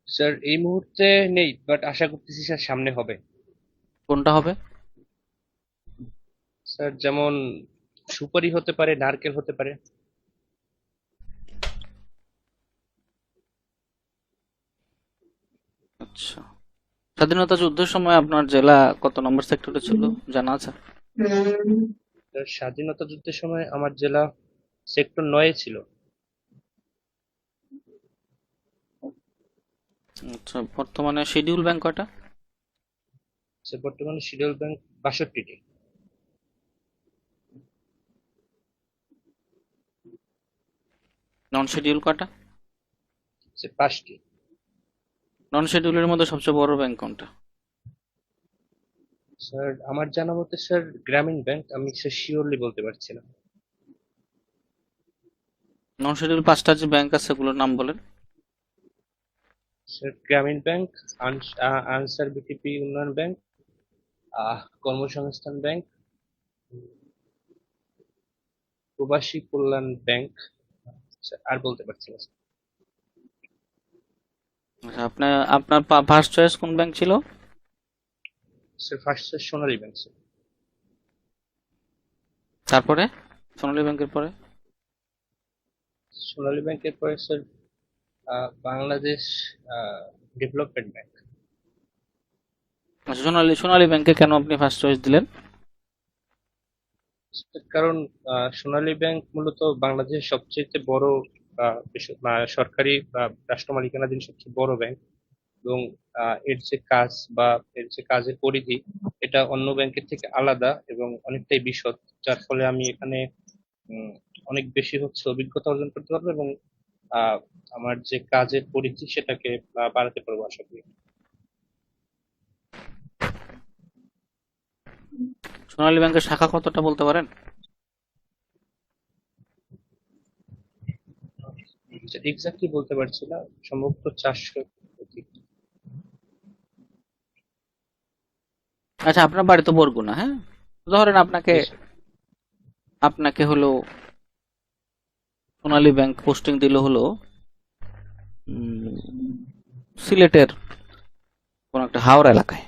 স্যার এই মুহূর্তে নেই, বাট আশা করতেছি স্যার সামনে হবে। কোনটা হবে? স্যার যেমন সুপারি হতে পারে, নারকেল হতে পারে। আচ্ছা, স্বাধীনতা যুদ্ধের সময় আপনার জেলা কত নম্বর সেক্টরে ছিল জানা আছে? স্যার স্বাধীনতা যুদ্ধের সময় আমার জেলা সেক্টর 9 ছিল। আচ্ছা, বর্তমানে শিডিউল ব্যাংক কয়টা? স্যার বর্তমানে শিডিউল ব্যাংক 62টি। নন শিডিউল কয়টা? স্যার 5টি। নন শিডিউলের মধ্যে সবচেয়ে বড় ব্যাংক কোনটা? স্যার আমার জানা মতে স্যার গ্রামীণ ব্যাংক, আমি স্যার শিওরলি বলতে পারছি না। নন শিডিউল 5টা যে ব্যাংক আছে সেগুলোর নাম বলেন। স্যার গ্রামীণ ব্যাংক, আনসার বিটিপি উন্নয়ন ব্যাংক, কর্মসংস্থান ব্যাংক, প্রবাসী কল্যাণ ব্যাংক, আর বলতে পারছি না স্যার। আচ্ছা, আপনার ফার্স্ট চয়েস কোন ব্যাংক ছিল? স্যার ফার্স্ট স্যার সোনালী ব্যাংক স্যার। তারপরে সোনালী ব্যাংকের পরে? সোনালী ব্যাংকের পরে স্যার বাংলাদেশ ডেভেলপমেন্ট ব্যাংক। আচ্ছা, সোনালী ব্যাংকে কেন আপনি ফার্স্ট চয়েস দিলেন? কারণ সোনালী ব্যাংক মূলত বাংলাদেশের সবচেয়ে বড় সরকারি বা রাষ্ট্র মালিকানাধীন সবচেয়ে বড় ব্যাংক, এবং এর যে কাজ বা এর যে কাজের পরিধি এটা অন্য ব্যাংকের থেকে আলাদা এবং অনেকটাই বিশদ, যার ফলে আমি এখানে অনেক বেশি হচ্ছে অভিজ্ঞতা অর্জন করতে পারবো এবং আহ, আমার যে কাজের পরিধি সেটাকে বাড়াতে পারবো আশা করি। সোনালী ব্যাংকের শাখা কতটা বলতে পারেন? এক্স্যাক্টলি বলতে পারছি না, সম্ভবত 400 অধিক। আচ্ছা, আপনার বাড়ি তো বরগুনা, হ্যাঁ? ধরেন আপনাকে জি স্যার। আপনাকে হলো সোনালী ব্যাংক পোস্টিং দিল হলো সিলেটের কোন একটা হাওড়া এলাকায়,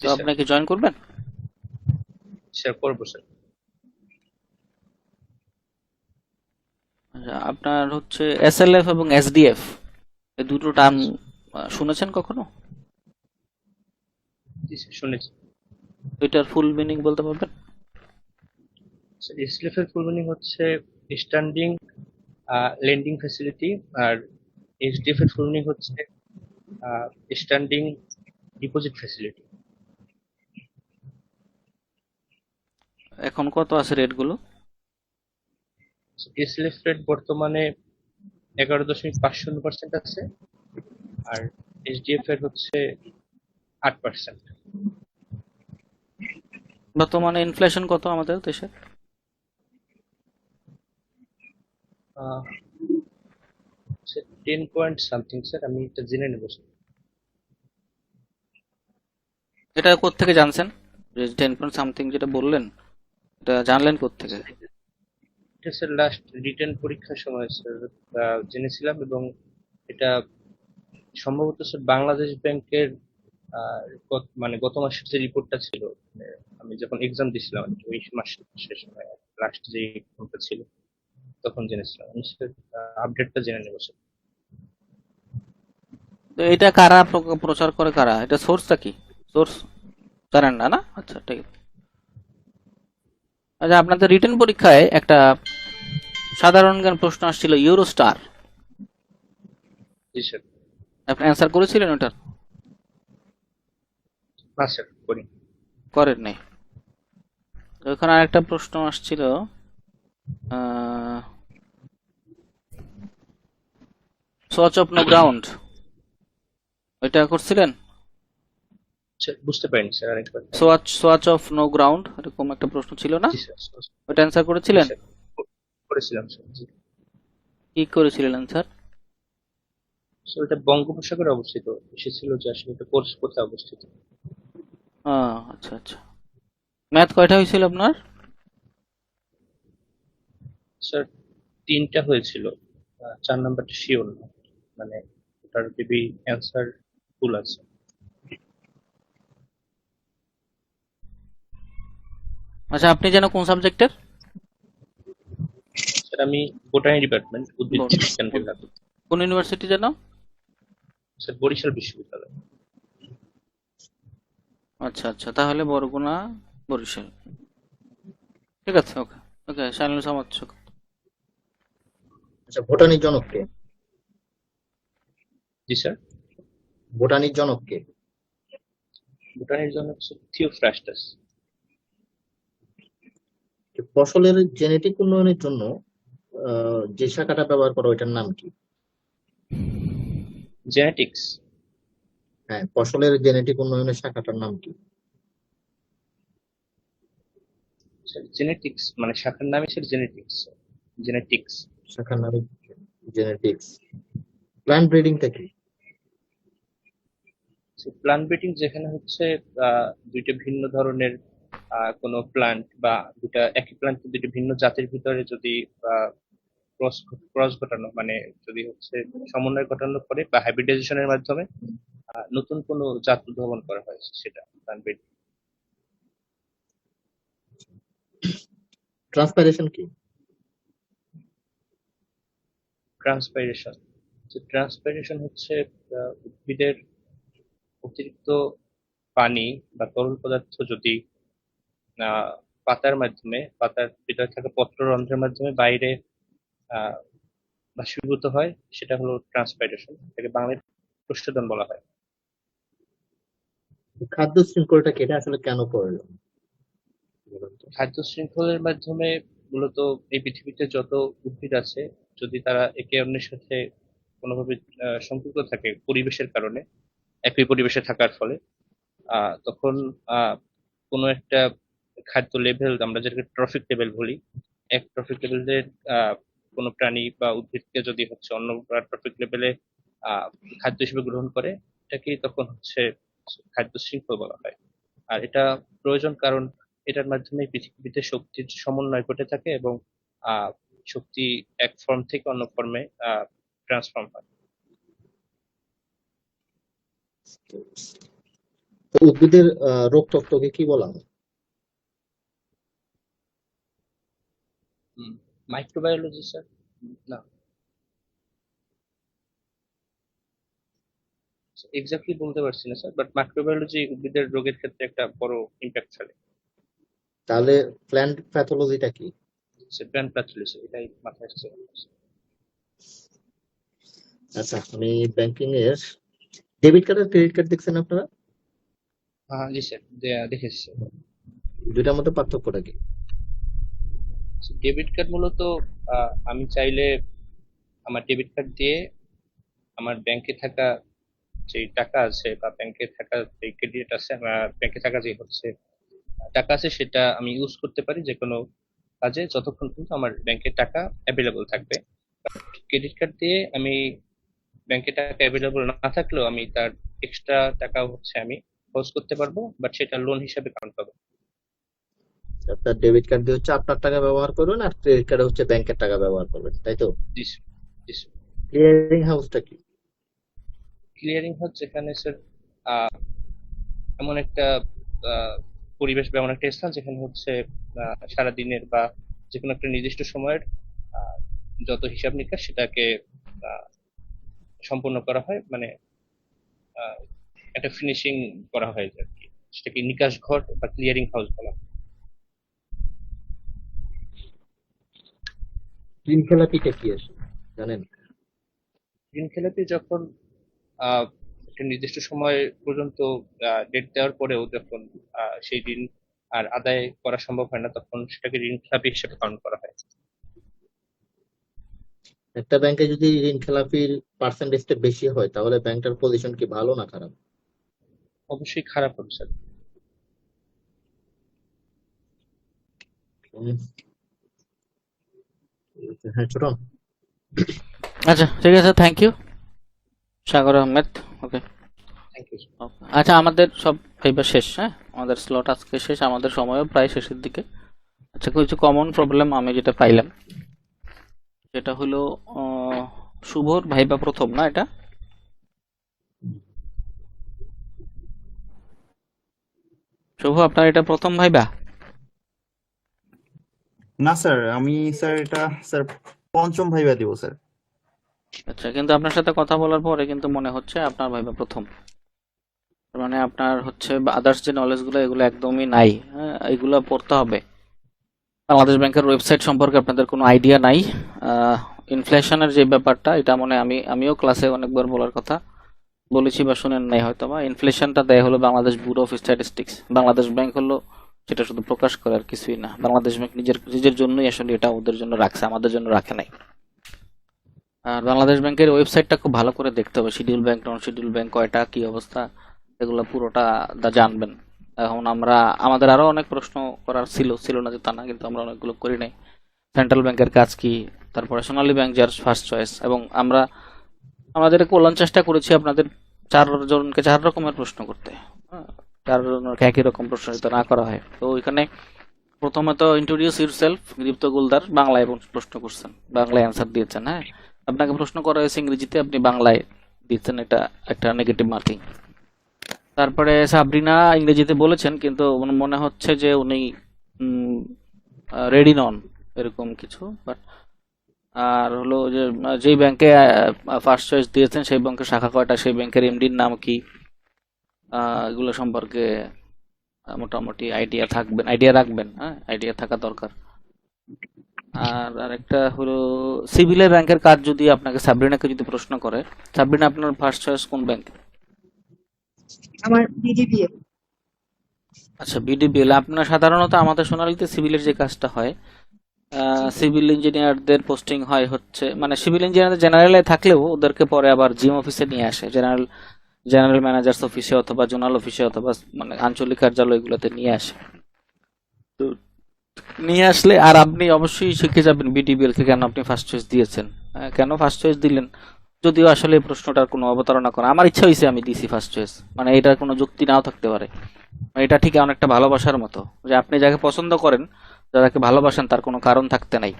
তো জি স্যার। আপনি কি জয়েন করবেন? স্যার করবো স্যার। আচ্ছা, আপনার হচ্ছে এসএলএফ এবং এসডিএফ এই দুটো টার্ম জি শুনেছেন কখনো? জি স্যার, শুনেছি। এটার ফুল মিনিং বলতে পারবেন? স্যার এসএলএফ এর ফুল মিনিং হচ্ছে স্ট্যান্ডিং লেন্ডিং ফ্যাসিলিটি, আর এইচডিএফ এর ফুল মিনিং হচ্ছে স্ট্যান্ডিং ডিপোজিট ফ্যাসিলিটি। এখন কত আছে রেট গুলো? এসএলএফ রেট বর্তমানে 11.50% আছে, আর এইচডিএফ এর হচ্ছে 8%। বর্তমানে ইনফ্লেশন কত আমাদের দেশে? 10 পয়েন্ট সামথিং স্যার, আমি এটা জেনে নেবো স্যার। এটা কোত্থেকে জানছেন যে 10 পয়েন্ট সামথিং যেটা বললেন, এটা জানলেন কোত্থেকে? এটা স্যার লাস্ট রিটেন পরীক্ষার সময় স্যার জেনেছিলাম, এবং এটা সম্ভবত স্যার বাংলাদেশ ব্যাংকের মানে গত মাসের যে রিপোর্টটা ছিল, মানে আমি যখন এক্সাম দিছিলাম আর কি, ওই মাসের সময় লাস্ট যে এক্সামটা ছিল তখন জেনেছিলাম। আমি স্যার আপডেটটা জেনে নেবো স্যার। তো এটা কারা প্রচার করে, কারা এটা, সোর্সটা কি? সোর্স জানেন না? না, আচ্ছা ঠিক আছে। আচ্ছা, আপনাদের রিটেন পরীক্ষায় একটা সাধারণ জ্ঞান প্রশ্ন আসছিল, ইউরোস্টার, জি স্যার। আপনি অ্যান্সার করেছিলেন ওটার? না স্যার করি। করেন নাই? ওখানে আরেকটা প্রশ্ন আসছিল, সোয়াচ অফ নো গ্রাউন্ড, ওইটা করছিলেন? স্যার বুঝতে পারিনি স্যার, আরেকবার। সোয়াচ অফ নো গ্রাউন্ড এরকম একটা প্রশ্ন ছিল না? জি স্যার। ওইটা অ্যান্সার জি করেছিলেন? স্যার, করেছিলাম স্যার। জি কি করেছিলেন অ্যান্সার? স্যার, এটা বঙ্গোপসাগরে অবস্থিত এসেছিল, যে আসলে এটা কোর্স কোথায় অবস্থিত। আচ্ছা আচ্ছা। ম্যাথ কয়টা হয়েছিল আপনার? স্যার 3টা হয়েছিল, 4 নাম্বারটা শিওর না, মানে ওটার মেবি অ্যান্সার ভুল আছে। আচ্ছা, আপনি যেন কোন সাবজেক্টের? স্যার আমি বোটানি ডিপার্টমেন্ট, উদ্ভিদ বিজ্ঞান বিভাগ। কোন ইউনিভার্সিটি যেন? স্যার বরিশাল বিশ্ববিদ্যালয়। আচ্ছা আচ্ছা, তাহলে বরগুনা, বরিশাল। ঠিক আছে, ওকে ওকে, শাইনুল সামাদ। আচ্ছা, ভুটানির জনক কে? জি স্যার। ভুটানির জনক কে? বোটানির জন্য হচ্ছে থিওফ্রাস্টাস। ফসলের জেনেটিক উন্নয়নের জন্য যে শাখাটা ব্যবহার করা ওইটার নাম কি? জেনেটিক্স। হ্যাঁ, ফসলের জেনেটিক উন্নয়নের শাখাটার নাম কি? স্যার জেনেটিক্স মানে শাখার নামই স্যার জেনেটিক্স। জেনেটিক্স। শাখার নাম জেনেটিক্স। প্ল্যান্ট ব্রিডিংটা কি? প্লান্ট ব্রিডিং যেখানে হচ্ছে দুইটা ভিন্ন ধরনের কোনো প্লান্ট, বা দুটা একই প্লান্ট দুইটা ভিন্ন জাতির ভিতরে যদি ক্রস ক্রস ঘটানো, মানে যদি হচ্ছে সমন্বয় ঘটানোর পরে বা হাইব্রিডাইজেশনের মাধ্যমে নতুন কোনো জাত উদ্ভাবন করা হয়, সেটা প্লান্ট ব্রিডিং। ট্রান্সপাইরেশন কি? ট্রান্সপাইরেশন। ট্রান্সপাইরেশন হচ্ছে উদ্ভিদের অতিরিক্ত পানি বা তরল পদার্থ যদি আহ, পাতার ভিতরে থাকা পত্ররন্ধ্রের মাধ্যমে বাইরে আহ, বাষ্পীভূত হয়, সেটা হলো ট্রান্সপাইরেশন। এটাকে বাংলায় প্রস্ফুটন বলা হয়। খাদ্য শৃঙ্খলটা কি? এটা আসলে কেন প্রয়োজন বলুন তো? খাদ্য শৃঙ্খলের মাধ্যমে মূলত এই পৃথিবীতে যত উদ্ভিদ আছে, যদি তারা একে অন্যের সাথে কোনোভাবে সম্পৃক্ত থাকে পরিবেশের কারণে, একই পরিবেশে থাকার ফলে, তখন কোনো একটা খাদ্য লেভেল, আমরা যেটাকে ট্রফিক লেভেল বলি, এক ট্রফিক লেভেলের কোনো প্রাণী বা উদ্ভিদকে যদি হচ্ছে অন্য ট্রফিক লেভেলে খাদ্য হিসেবে গ্রহণ করে, এটাকেই তখন হচ্ছে খাদ্য শৃঙ্খল বলা হয়। আর এটা প্রয়োজন, কারণ এটার মাধ্যমে পৃথিবীতে শক্তির সমন্বয় ঘটে থাকে এবং শক্তি এক ফর্ম থেকে অন্য ফর্মে ট্রান্সফর্ম হয়। তো উদ্ভিদের রোগ তত্ত্বকে কি বলা হয়? Microbiology sir? না, এক্স্যাক্টলি বলতে পারছি না স্যার, বাট মাইক্রোবায়োলজি উদ্ভিদের রোগের ক্ষেত্রে একটা বড় ইম্প্যাক্ট ফেলে। তাহলে প্ল্যান্ট প্যাথোলজিটা কি? প্ল্যান্ট প্যাথোলজি, এটাই মাথায় আসছে। আচ্ছা, আমি ব্যাংকিং এর ডেবিট কার্ড আর ক্রেডিট কার্ড দেখছেন আপনারা? জি স্যার, দেখেছি স্যার। দুইটার মধ্যে পার্থক্যটা কি? ডেবিট কার্ড মূলত আমি চাইলে আমার ডেবিট কার্ড দিয়ে আমার ব্যাংকে থাকা যে টাকা আছে বা ব্যাংকে থাকা যে ক্রেডিট আছে, ব্যাংকে থাকা যে হচ্ছে টাকা আছে, সেটা আমি ইউজ করতে পারি যে কোনো কাজে, যতক্ষণ পর্যন্ত আমার ব্যাংকে টাকা অ্যাভেলেবল থাকবে। ক্রেডিট কার্ড দিয়ে আমি ব্যাংকে টাকা অ্যাভেলেবল না থাকলেও আমি তার এক্সট্রা টাকা হচ্ছে আমি খরচ করতে পারবো, বাট সেটা লোন হিসাবে কাউন্ট পাবো। আপনার ডেবিট কার্ড দিয়ে হচ্ছে আপনার টাকা ব্যবহার করবেন, আর ক্রেডিট কার্ডে হচ্ছে ব্যাংকের টাকা ব্যবহার করবেন, তাই তো? জি স্যার, জি স্যার। ক্লিয়ারিং হাউসটা কি? ক্লিয়ারিং হচ্ছে এখানে স্যার এমন একটা পরিবেশ বা এমন একটা স্থান যেখানে হচ্ছে সারাদিনের বা যে কোনো একটা নির্দিষ্ট সময়ের আহ, যত হিসাব নিকাশ সেটাকে আহ, সম্পূর্ণ করা হয়, মানে আহ, একটা ফিনিশিং করা হয় আর কি। সেটাকে নিকাশ ঘর বা ক্লিয়ারিং হাউস বলা হয়। ঋণ খেলাপিটা কি আসে জানেন? ঋণ খেলাপি যখন আহ, একটা নির্দিষ্ট সময় পর্যন্ত ডেট দেওয়ার পরেও যখন সেই ঋণ আর আদায় করা সম্ভব হয় না, তখন সেটাকে ঋণ খেলাপি হিসেবে কাউন্ট করা হয়। একটা ব্যাংকে যদি ঋণ খেলাপির পার্সেন্টেজটা বেশি হয়, তাহলে ব্যাংকটার পজিশন কি ভালো না খারাপ? অবশ্যই খারাপ হবে স্যার। উম, হ্যাঁ, ছোট। আচ্ছা ঠিক আছে, thank you Sagar Ahmed. Okay, thank you. আচ্ছা আমাদের সব এইবার শেষ, হ্যাঁ আমাদের স্লট আজকে শেষ, আমাদের সময়ও প্রায় শেষের দিকে। আচ্ছা, কিছু কমন প্রবলেম আমি যেটা পাইলাম সেটা হলো শুভর ভাইবা প্রথম না এটা? শুভ, আপনার এটা প্রথম ভাইবা? না স্যার, আমি স্যার এটা স্যার পঞ্চম ভাইবা দিব স্যার। আচ্ছা, কিন্তু আপনার সাথে কথা বলার পরে কিন্তু মনে হচ্ছে আপনার ভাইবা প্রথম। তার মানে আপনার হচ্ছে আদার্স যে নলেজগুলো এগুলো একদমই নাই, হ্যাঁ এগুলো পড়তে হবে। বাংলাদেশ ব্যাংকের ওয়েবসাইট সম্পর্কে আপনাদের কোনো আইডিয়া নাই। ইনফ্লেশনের যে ব্যাপারটা, এটা মনে আমিও ক্লাসে অনেকবার বলার কথা বলেছি বা শুনেন নাই হয়তো বা। ইনফ্লেশনটা দেয় হলো Bangladesh bureau of statistics. Bangladesh bank হলো সেটা শুধু প্রকাশ করে আর কিছুই না। বাংলাদেশ ব্যাংক নিজের জন্যই আসলে এটা ওদের জন্য রাখছে, আমাদের জন্য রাখে নাই। আর বাংলাদেশ ব্যাংকের ওয়েবসাইটটা খুব ভালো করে দেখতে হবে, শিডিউল ব্যাংক নন শিডিউল ব্যাংক কয়টা, কি অবস্থা, এগুলো পুরোটা জানবেন। এখন আমাদের আরো অনেক প্রশ্ন করার ছিল না যে তা না, কিন্তু আমরা অনেকগুলো করি নাই। সেন্ট্রাল ব্যাংকের কাজ কি, তারপরে সোনালী ব্যাংক যার ফার্স্ট চয়েস, এবং আমাদের কল্যাণ চেষ্টা করেছি আপনাদের 4 জনকে 4 রকমের প্রশ্ন করতে। হ্যাঁ, 4 জনকে একই রকম প্রশ্ন যাতে না করা হয়। তো ওইখানে প্রথমে তো ইন্ট্রোডিউস ইউরসেলফ, দীপ্ত গুলদার বাংলায় প্রশ্ন করছেন, বাংলায় অ্যান্সার দিয়েছেন। হ্যাঁ, আপনাকে প্রশ্ন করা হয়েছে ইংরেজিতে, আপনি বাংলায় দিচ্ছেন, এটা একটা নেগেটিভ মার্কিং। তারপরে সাবরিনা ইংরেজিতে বলেছেন, কিন্তু মনে হচ্ছে যে উনি রেডি নন, এরকম কিছু। বাট আর হলো যে যেই ব্যাংকে ফার্স্ট চয়েস দিয়েছেন সেই ব্যাংকের শাখা কয়টা, সেই ব্যাংকের এমডির নাম কি, এগুলো সম্পর্কে মোটামুটি আইডিয়া রাখবেন। হ্যাঁ, আইডিয়া থাকা দরকার। আর আরেকটা হলো সিভিলে ব্যাংকের কাজ যদি আপনাকে সাবরিনাকে যদি প্রশ্ন করে, সাবরিনা আপনার ফার্স্ট চয়েস কোন ব্যাংক? আমার BDBL। আচ্ছা, বিডিবিএল। আপনার সাধারণত আমাদের সোনালীতে সিভিলের যে কাজটা হয়, সিভিল ইঞ্জিনিয়ারদের পোস্টিং হয় হচ্ছে, মানে সিভিল ইঞ্জিনিয়ার জেনারেলে থাকলেও ওদেরকে পরে আবার জিএম অফিসে নিয়ে আসে, জেনারেল ম্যানেজার্স অফিসে অথবা জোনাল অফিসে অথবা মানে আঞ্চলিক কার্যালয়গুলোতে নিয়ে আসে। তো নিয়ে আসলে আর আপনি অবশ্যই শিখে যাবেন বিডিবিএল কে কেন আপনি ফার্স্ট চয়েস দিয়েছেন, কেন ফার্স্ট চয়েস দিলেন। যদিও আসলে এই প্রশ্নটার কোনো অবতারণা করা আমার ইচ্ছা হয়েছে, আমি দিছি ফার্স্ট চয়েস, মানে এটার কোনো যুক্তি নাও থাকতে পারে। এটা ঠিক অনেকটা ভালোবাসার মতো, যে আপনি যাকে পছন্দ করেন, যাকে ভালোবাসেন, তার কোনো কারণ থাকতে নাই।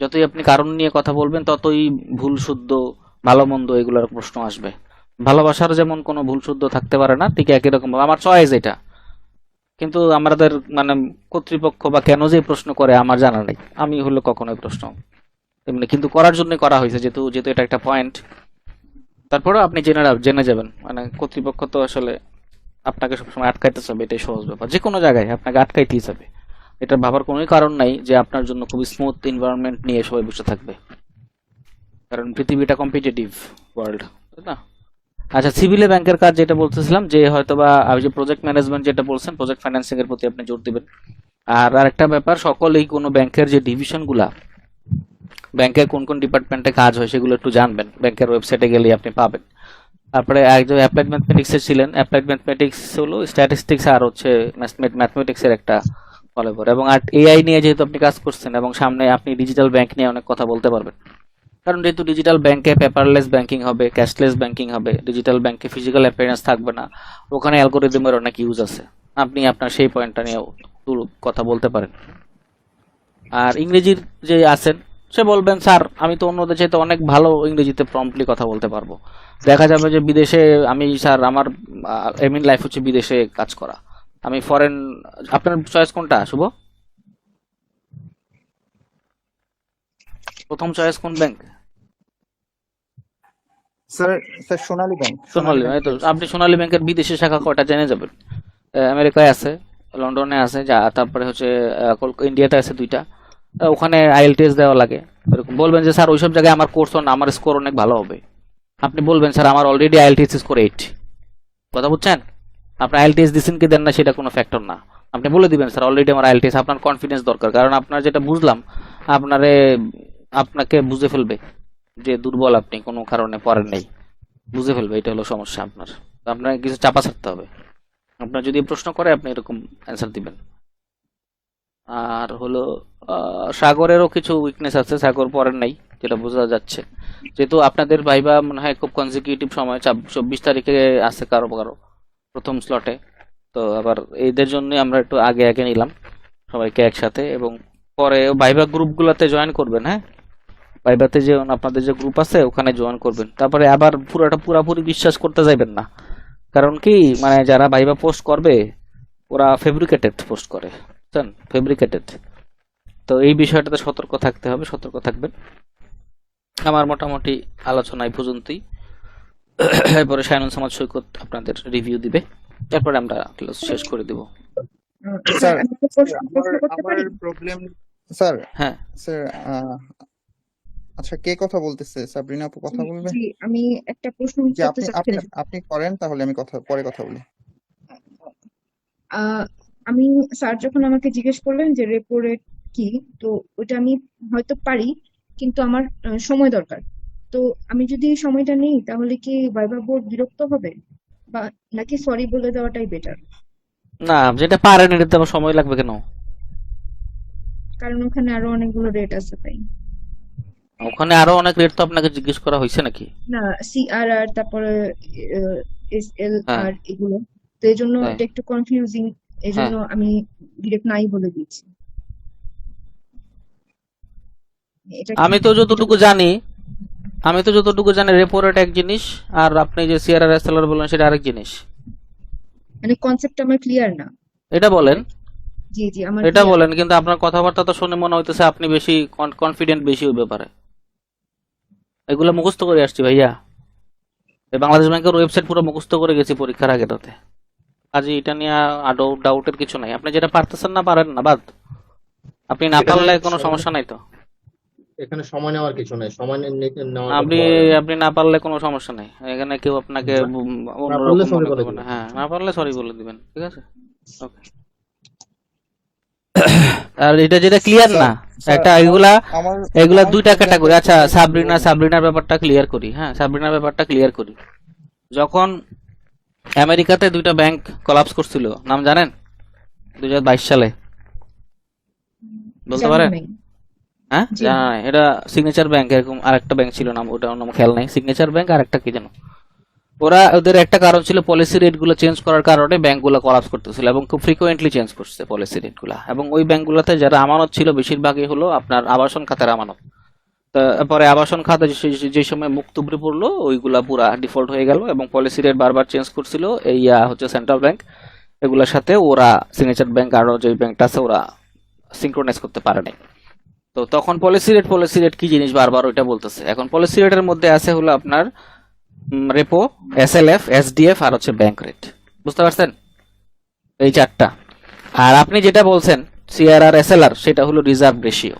যতই আপনি কারণ নিয়ে কথা বলবেন ততই ভুল শুদ্ধ ভালো মন্দ এগুলোর প্রশ্ন আসবে। ভালোবাসার যেমন কোনো ভুল শুদ্ধ থাকতে পারে না, ঠিক একই রকম আমার চয়েস এটা। কিন্তু আমাদের মানে কর্তৃপক্ষ বা কেন যে এই প্রশ্ন করে আমার জানা নেই, আমি হলো কখনোই প্রশ্ন এমনি কিন্তু করার জন্য করা হয়েছে, যেহেতু যেহেতু এটা একটা পয়েন্ট। তারপরেও আপনি জেনে যাবেন, মানে কর্তৃপক্ষ তো আসলে আপনাকে সবসময় আটকাইতে চাবে, এটাই সহজ ব্যাপার। যে কোনো জায়গায় আপনাকে আটকাইতেই যাবে, এটা ভাবার কোনো কারণ নাই যে আপনার জন্য খুবই স্মুথ এনভায়রনমেন্ট নিয়ে সবাই বসে থাকবে, কারণ পৃথিবীটা কম্পিটিটিভ ওয়ার্ল্ড, তাই না? আচ্ছা, সিভিলে ব্যাংকের কাজ যেটা বলতেছিলাম, যে হয়তোবা আপনি যে প্রজেক্ট ম্যানেজমেন্ট যেটা বলছেন, প্রজেক্ট ফাইন্যান্সিং এর প্রতি আপনি জোর দিবেন। আর আরেকটা ব্যাপার, সকলেই কোনো ব্যাংকের যে ডিভিশন গুলা, ব্যাংকের কোন কোন ডিপার্টমেন্টে কাজ হয় সেগুলো একটু জানবেন, ব্যাংকের ওয়েবসাইটে গেলে আপনি পাবেন। তারপরে একজন অ্যাপ্লাইড ম্যাথমেটিক্সে ছিলেন, অ্যাপ্লাইড ম্যাথমেটিক্স হলো স্ট্যাটিস্টিক্স আর হচ্ছে ম্যাথমেটিক্স এর একটা ফলাফল। এবং আর এআই নিয়ে যেহেতু আপনি কাজ করছেন এবং সামনে আপনি ডিজিটাল ব্যাংক নিয়ে অনেক কথা বলতে পারবেন, কারণ যেহেতু ডিজিটাল ব্যাংকে পেপারলেস ব্যাংকিং হবে, ক্যাশলেস ব্যাংকিং হবে, ডিজিটাল ব্যাংকে ফিজিক্যাল অ্যাপিয়ারেন্স থাকবে না, ওখানে অ্যালগোরিদমের অনেক ইউজ আছে, আপনি আপনার সেই পয়েন্টটা নিয়ে কথা বলতে পারেন। আর ইংরেজির যে আছেন, সে বলবেন স্যার আমি তো অন্যদের চাইতে অনেক ভালো ইংরেজিতে প্রম্পটলি কথা বলতে পারবো। দেখা যাবে যে বিদেশে আমি স্যার আমার এম ইন লাইফ হচ্ছে বিদেশে কাজ করা, আমি ফরেন। আপনার চয়েস কোনটা শুভ? প্রথম চয়েস কোন ব্যাংক? স্যার স্যার সোনালী ব্যাংক সোনালী, এই তো আপনি সোনালী ব্যাংকের বিদেশি শাখা কয়টা জেনে যাবেন। আমেরিকায় আছে, লন্ডনে আছে, যা তারপরে হচ্ছে ইন্ডিয়াতে আছে 2টা। ওখানে আইএলটিএস দেওয়া লাগে। এরকম বলবেন যে স্যার ওইসব জায়গায় আমার কোর্স আমার স্কোর অনেক ভালো হবে, আপনি বলবেন স্যার আমার অলরেডি আইএলটিএস স্কোর 8। কথা বুঝছেন? আপনি আইএলটিএস দিচ্ছেন কি দেন না সেটা কোনো ফ্যাক্টর না, আপনি বলে দিবেন স্যার অলরেডি আমার আইএলটিএস। আপনার কনফিডেন্স দরকার, কারণ আপনার যেটা বুঝলাম আপনাকে বুঝে ফেলবে যে দুর্বল, আপনি কোনো কারণে পড়েন নেই, বুঝে ফেলবে, এটা হলো সমস্যা আপনার। তো আপনাকে কিছু চাপা ছাড়তে হবে, আপনার যদি প্রশ্ন করে আপনি এরকম অ্যান্সার দিবেন। আর হলো সাগরেরও কিছু উইকনেস আছে, সাগর পড়েন নাই যেটা বোঝা যাচ্ছে, যেহেতু আপনাদের ভাইবা মনে হয় খুব কনজিকিউটিভ সময় 24 তারিখে আছে কারো কারো প্রথম স্লটে। তো আবার এদের জন্য আমরা একটু আগে আগে নিলাম সবাইকে একসাথে, এবং পরে ভাইবা গ্রুপগুলোতে জয়েন করবেন। হ্যাঁ, ভাইবাতে যে আপনাদের যে গ্রুপ আছে ওখানে জয়েন করবেন। তারপরে আবার পুরাপুরি বিশ্বাস করতে যাবেন না, কারণ কি মানে যারা ভাইবা পোস্ট করবে ওরা ফেব্রিকেটেড পোস্ট করে, বুঝছেন? ফেব্রিকেটেড। তো এই বিষয়টাতে সতর্ক থাকতে হবে, সতর্ক থাকবেন। আমার মোটামুটি আলোচনা এই পর্যন্তই। এরপরে শাইনুল সামাদ সৈকত আপনাদের রিভিউ দিবে, তারপরে আমরা ক্লাস শেষ করে দিব। স্যার আমি একটা প্রশ্ন আমার করতে আমার পারি? প্রবলেম স্যার হ্যাঁ, স্যার আচ্ছা কে কথা বলতেছে? সাবরিনা আপু কথা বলবে? জি, আমি একটা প্রশ্ন যে করতে আপনি আপনি চাচ্ছিলাম। আপনি করেন, তাহলে আমি পরে কথা বলি। আহ, আমি স্যার যখন আমাকে জিজ্ঞেস করলেন যে রেপো রেট কি, তো ওটা আমি হয়তো পারি, কিন্তু আমার সময় দরকার। তো আমি যদি এই সময়টা নেই তাহলে কি ভাইবা বোর্ড বিরক্ত হবে, বা নাকি সরি বলে দেওয়াটাই বেটার? না যেটা পারেন এটাতে আবার সময় লাগবে কেন? কারণ ওখানে আরো অনেকগুলো রেট আছে তাই। ওখানে আরো অনেক রেট তো আপনাকে জিজ্ঞেস করা হয়েছে নাকি? না, সিআরআর, তারপরে এসএল হ্যাঁ, আর এগুলো, তো এই জন্য হ্যাঁ, এটা একটু কনফিউজিং, এই হ্যাঁ। জন্য আমি ডিরেক্ট নাই বলে দিচ্ছি। এটা কি আমি তো যতটুকু জানি রেপো রেট এক জিনিস, আর আপনি যে সিআরআর এসএলআর বলেন সেটা আরেক জিনিস। মানে কনসেপ্ট আমার ক্লিয়ার না। এটা বলেন, জি জি, আমার এটা clear। বলেন, কিন্তু আপনার কথাবার্তা তো শুনে মনে হইতেছে আপনি বেশি কনফিডেন্ট বেশি ওই ব্যাপারে। এগুলো মুখস্থ করে আসছি ভাইয়া, এই বাংলাদেশ ব্যাংকের ওয়েবসাইট পুরো মুখস্থ করে গেছি পরীক্ষার আগেটাতে। কাজে এটা নিয়ে আদৌ ডাউটের কিছু নাই, আপনি যেটা পারতেছেন না পারেন না বাদ, আপনি না এখানে পারলে কোনো সমস্যা নাই তো। এখানে সময় নেওয়ার কিছু নাই, সময় নেওয়ার আপনি কোনো আপনি না পারলে কোনো সমস্যা নেই, এখানে কেউ আপনাকে না অন্যরকম পারলে সরি মনে বলে করবে না। দিবেন। হ্যাঁ, না পারলে সরি বলে দিবেন, ঠিক আছে? ওকে। আর এটা যেটা ক্লিয়ার স্যার না, স্যার একটা আমার এগুলা আমার এগুলা আমার দুইটা ক্যাটাগরি। প্রবলেমটা আচ্ছা, একটু সাবরিনার ব্যাপারটা ক্লিয়ার করি। হ্যাঁ, সাবরিনার ব্যাপারটা ক্লিয়ার করি। যখন আমেরিকাতে 2টা ব্যাংক কোলাপস করছিল, নাম জানেন? 2022 সালে বলতে জানি পারেন? নাই। হ্যাঁ, জি জানা না। নাই। এটা সিগনেচার ব্যাংক, এরকম আরেকটা ব্যাংক ছিল, নাম ওটার নাম খেয়াল নাই। সিগনেচার ব্যাংক আর একটা কি যেন। ওরা ওদের একটা কারণ ছিল পলিসি রেট গুলো চেঞ্জ করার কারণে ব্যাংকগুলো কলাপস করতেছিল এবং খুব ফ্রিকোয়েন্টলি চেঞ্জ করছে পলিসি রেট গুলা। এবং ওই ব্যাংকগুলোতে যারা আমানত ছিল বেশিরভাগই হলো আপনার আবাসন খাতের আমানত। পরে আবাসন খাতে যে সময় মুখ থুবড়ে পড়লো ওইগুলা পুরা ডিফল্ট হয়ে গেল এবং পলিসি রেট বারবার চেঞ্জ করছিল এই হচ্ছে সেন্ট্রাল ব্যাংক। এগুলোর সাথে ওরা সিগনেচার ব্যাংক আরো যে ব্যাংকটা আছে ওরা সিঙ্ক্রোনাইজ করতে পারে নাই। তো তখন পলিসি রেট কি জিনিস বারবার ওইটা বলতেছে। এখন পলিসি রেটের মধ্যে আছে হলো আপনার রেপো, এসএলএফ, এসডিএফ আর হচ্ছে ব্যাংক রেট। বুঝতে পারছেন? এই চারটা। আর আপনি যেটা বলছেন সিআরআর এসএলআর সেটা হলো রিজার্ভ রেশিও।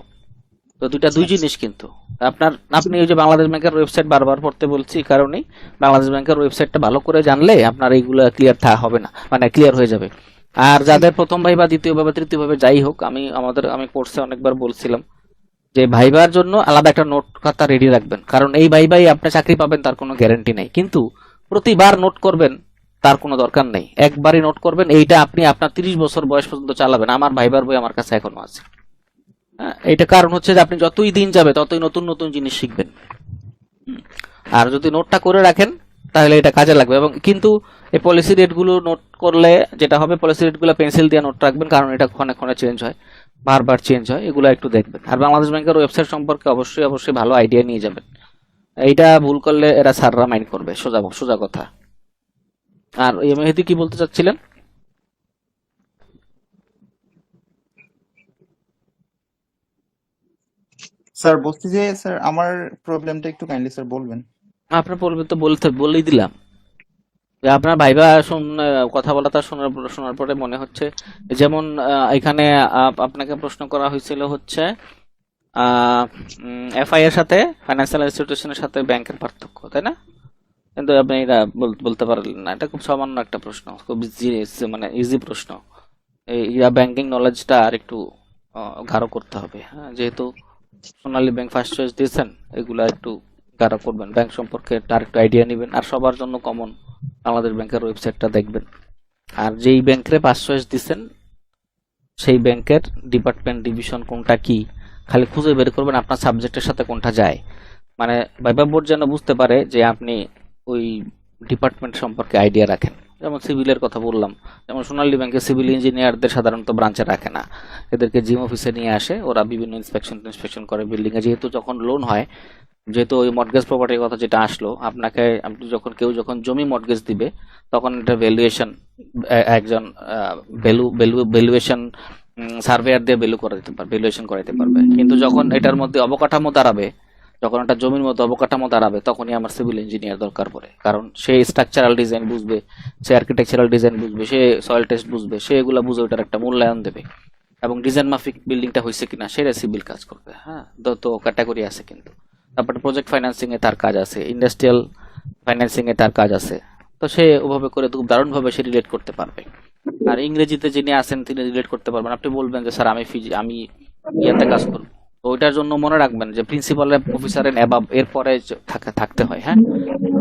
তো দুইটা দুই জিনিস কিন্তু। আপনি ওই যে বাংলাদেশ ব্যাংকের ওয়েবসাইট বারবার পড়তে বলছি এই কারণেই, বাংলাদেশ ব্যাংকের ওয়েবসাইটটা ভালো করে জানলে আপনার এইগুলো ক্লিয়ার হবে না, মানে ক্লিয়ার হয়ে যাবে। আর যাদের প্রথম ভাই বা দ্বিতীয় ভাবে তৃতীয় ভাবে যাই হোক, আমি কোর্সে অনেকবার বলছিলাম যে ভাইবার জন্য আলাদা একটা নোট খাতা রেডি রাখবেন, কারণ এই ভাইবাই আপনি চাকরি পাবেন তার কোনো গ্যারান্টি নাই। কিন্তু প্রতিবার নোট করবেন তার কোনো দরকার নেই, একবারই নোট করবেন। এইটা আপনি আপনার 30 বছর বয়স পর্যন্ত চালাবেন। আমার ভাইবার বই আমার কাছে এখনো আছে। এইটা কারণ হচ্ছে যে আপনি যতই দিন যাবে ততই নতুন নতুন জিনিস শিখবেন। আর যদি নোটটা করে রাখেন তাহলে এটা কাজে লাগবে। এবং কিন্তু এই পলিসি রেটগুলো নোট করলে যেটা হবে, পলিসি রেটগুলো পেন্সিল দিয়ে নোট রাখবেন, কারণ এটা ক্ষণে ক্ষণে চেঞ্জ হয়, বারবার চেঞ্জ হয়, এগুলো একটু দেখবেন। আর বাংলাদেশ ব্যাংকের ওয়েবসাইট সম্পর্কে অবশ্যই অবশ্যই ভালো আইডিয়া নিয়ে যাবেন। এইটা ভুল করলে এরা স্যাররা মাইন্ড করবে, সোজা সোজা কথা। আর এই মেহেদি কি বলতে চাচ্ছিলেন? স্যার বলছি যে স্যার আমার প্রবলেমটা একটু কাইন্ডলি স্যার বলবেন। আপনার বলবেন তো বলেই দিলাম যে আপনার ভাইবা কথা বলাটা শোনার পরে মনে হচ্ছে যেমন এখানে আপনাকে প্রশ্ন করা হয়েছিল হচ্ছে এফআই এর সাথে ফাইন্যান্সিয়াল ইনস্টিটিউশনের সাথে ব্যাংকের পার্থক্য, তাই না? কিন্তু আপনি এটা বলতে পারলেন না। এটা খুব সামান্য একটা প্রশ্ন, খুব ইজি, মানে ইজি প্রশ্ন। এই ব্যাংকিং নলেজটা আর একটু গাঢ় করতে হবে। হ্যাঁ, যেহেতু সোনালী ব্যাংক ফার্স্ট চয়েস দিয়েছেন, এগুলা একটু গাঢ় করবেন, ব্যাংক সম্পর্কে আর একটু আইডিয়া নেবেন। আর সবার জন্য কমন বাংলাদেশ ব্যাংকের ওয়েবসাইটটা দেখবেন। আর যেই ব্যাংকে ফার্স্ট চয়েস দিচ্ছেন সেই ব্যাংকের ডিপার্টমেন্ট ডিভিশন কোনটা কি খালি খুঁজে বের করবেন, আপনার সাবজেক্টের সাথে কোনটা যায়। মানে ভাইবা বোর্ড যেন বুঝতে পারে যে আপনি ওই ডিপার্টমেন্ট সম্পর্কে আইডিয়া রাখেন। যেমন সিভিলের কথা বললাম, যেমন সোনালী ব্যাংকে সিভিল ইঞ্জিনিয়ারদের সাধারণত ব্রাঞ্চে রাখে না, এদেরকে জিম অফিসে নিয়ে আসে, ওরা বিভিন্ন ইন্সপেকশন করে বিল্ডিং এ। যেহেতু যখন লোন হয়, যেহেতু ওই মর্টগেজ প্রপার্টির কথা যেটা আসলো, আপনি কেউ যখন জমি মর্টগেজ দিবে তখন এটা ভ্যালুয়েশন, একজন ভ্যালুয়েশন সার্ভেয়ার দিয়ে ভ্যালুয়েশন করাইতে পারবে। কিন্তু যখন এটার মধ্যে অবকাঠামো দাঁড়াবে, যখন একটা জমির মধ্যে অবকাঠামো দাঁড়াবে, তখনই আমার সিভিল ইঞ্জিনিয়ার দরকার পড়ে। কারণ সে স্ট্রাকচারাল ডিজাইন বুঝবে, সে আর্কিটেকচারাল ডিজাইন বুঝবে, সে সয়েল টেস্ট বুঝবে, সে এগুলা বুঝে ওটার একটা মূল্যায়ন দেবে এবং ডিজাইন মাফিক বিল্ডিংটা হয়েছে কিনা সেটা সিভিল কাজ করবে। হ্যাঁ, তো ক্যাটাগরি আছে কিন্তু। তারপরে প্রজেক্ট ফাইন্যান্সিং এ তার কাজ আছে, ইন্ডাস্ট্রিয়াল ফাইন্যান্সিং এ তার কাজ আছে। তো সে ওভাবে করে খুব দারুণভাবে সে রিলেট করতে পারবে। আর ইংরেজিতে যিনি আছেন তিনি রিলেট করতে পারবেন। আপনি বলবেন যে স্যার আমি ইয়াতে কাজ করবো, তো ওইটার জন্য মনে রাখবেন যে প্রিন্সিপাল অফিসারের অ্যাবাব এরপরে থাকতে হয়। হ্যাঁ,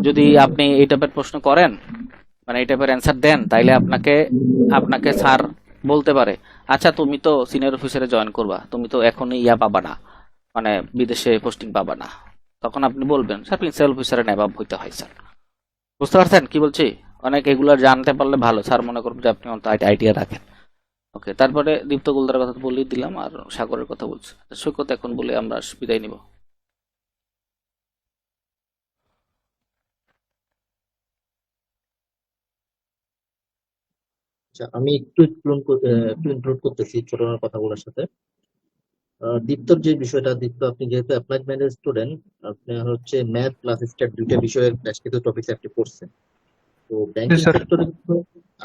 যদি আপনি এই টাইপের প্রশ্ন করেন, মানে এই টাইপের অ্যান্সার দেন, তাইলে আপনাকে স্যার বলতে পারে আচ্ছা তুমি তো সিনিয়র অফিসারে জয়েন করবা, তুমি তো এখনই পাবা না, মানে বিদেশে পোস্টিং পাবা না। তখন আপনি বলবেন স্যার প্রিন্সিপাল অফিসারের অ্যাবাব হইতে হয় স্যার। বুঝতে পারছেন কি বলছি? অনেক এগুলো জানতে পারলে ভালো, স্যার মনে করবেন যে আপনি আইডিয়া রাখেন। ওকে, তারপরে দীপ্ত গোলদার কথা তো বলেই দিলাম, আর সাগরের কথা বলছি। সৈকত এখন বলে আমরা বিদায় নিব। আচ্ছা, আমি একটু ইনক্লুড করতেছি ছোটনার কথাগুলোর সাথে। দীপ্তর যে বিষয়টা, দীপ্ত আপনি যেহেতু অ্যাপ্লাইড ম্যাথের স্টুডেন্ট, আপনি হচ্ছে ম্যাথ প্লাস স্ট্যাট দুইটা বিষয়ের বেশ কিছু টপিক আপনি পড়ছেন। তো জি ব্যাংকিং স্যার। সেক্টরে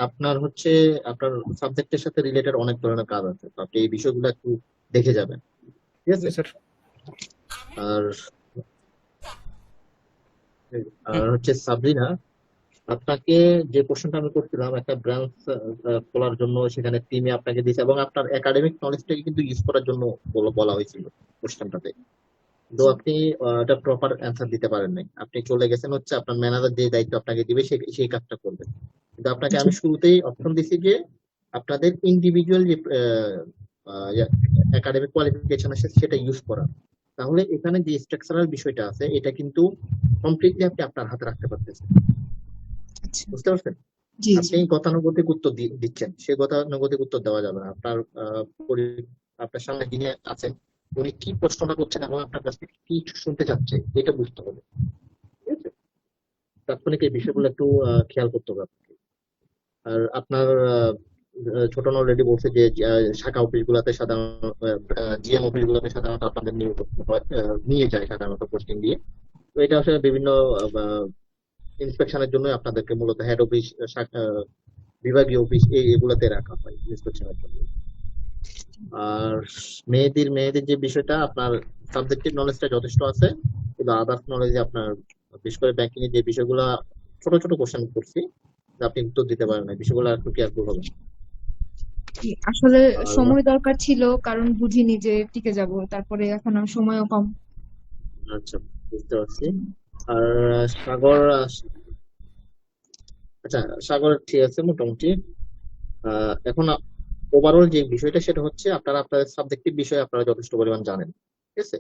আপনার হচ্ছে আপনার সাবজেক্টের সাথে রিলেটেড অনেক ধরনের কাজ আছে, তো আপনি এই বিষয়গুলো একটু দেখে যাবেন, ঠিক আছে? জি স্যার। আর আর হচ্ছে সাবরিনা, আপনাকে যে কোশ্চেনটা আমি করছিলাম, একটা ব্রাঞ্চ খোলার জন্য সেখানে টিমে আপনাকে দিয়েছে এবং আপনার একাডেমিক নলেজটাকে কিন্তু ইউজ করার জন্য বলা হয়েছিল কোশ্চেনটাতে। তো আপনি এটা প্রপার অ্যান্সার দিতে পারেন নাই, আপনি চলে গেছেন হচ্ছে আপনার ম্যানেজার যে দায়িত্ব আপনাকে দিবে সেই কাজটা করবেন। কিন্তু আপনাকে আমি শুরুতেই অপশন দিছি যে আপনাদের ইন্ডিভিজুয়াল যে একাডেমিক কোয়ালিফিকেশন আছে সেটা ইউজ করা, তাহলে এখানে যে স্ট্রাকচারাল বিষয়টা আছে এটা কিন্তু কমপ্লিটলি আপনি আপনার হাতে রাখতে পারতেছেন। আচ্ছা, বুঝতে পারছেন? জি জি আপনি গতানুগতিক উত্তর দিচ্ছেন, সে গতানুগতিক উত্তর দেওয়া যাবে না। আপনার সামনে যিনি আছেন উনি কি প্রশ্নটা করছেন এবং আপনার কাছ থেকে কি শুনতে চাচ্ছে এটা বুঝতে হবে। ঠিক আছে? তাৎক্ষণিক এই বিষয়গুলো একটু খেয়াল করতে হবে আপনাকে। আর আপনার ছোট অলরেডি বলছে যে শাখা অফিস গুলাতে সাধারণত জিএম অফিস গুলাতে সাধারণত আপনাদের নিয়োগ হয়, নিয়ে যায় সাধারণত পোস্টিং দিয়ে। তো এটা আসলে বিভিন্ন ইন্সপেকশনের জন্য আপনাদেরকে মূলত হেড অফিস, বিভাগীয় অফিস এগুলাতে রাখা হয় ইন্সপেকশনের জন্য। আর মেয়েদের যে বিষয়টা, আপনার সাবজেক্টিভ নলেজটা যথেষ্ট আছে, কিন্তু আদার্স নলেজে আপনার বিশেষ করে ব্যাংকিং এর যে বিষয়গুলো ছোট ছোট কোশ্চেন করছি যে আপনি উত্তর দিতে পারেন না, বিষয়গুলো একটু কেয়ারফুল হবে। জি, আসলে আর সময় দরকার ছিল, কারণ বুঝিনি যে টিকে যাব, তারপরে এখন আর সময়ও কম। আচ্ছা, বুঝতে পারছি। আর সাগর, আচ্ছা সাগর ঠিক আছে মোটামুটি। এখন ওভারঅল যে বিষয়টা সেটা হচ্ছে আপনারা আপনাদের সাবজেক্টিভ বিষয়ে আপনারা যথেষ্ট পরিমাণ জানেন। ঠিক আছে,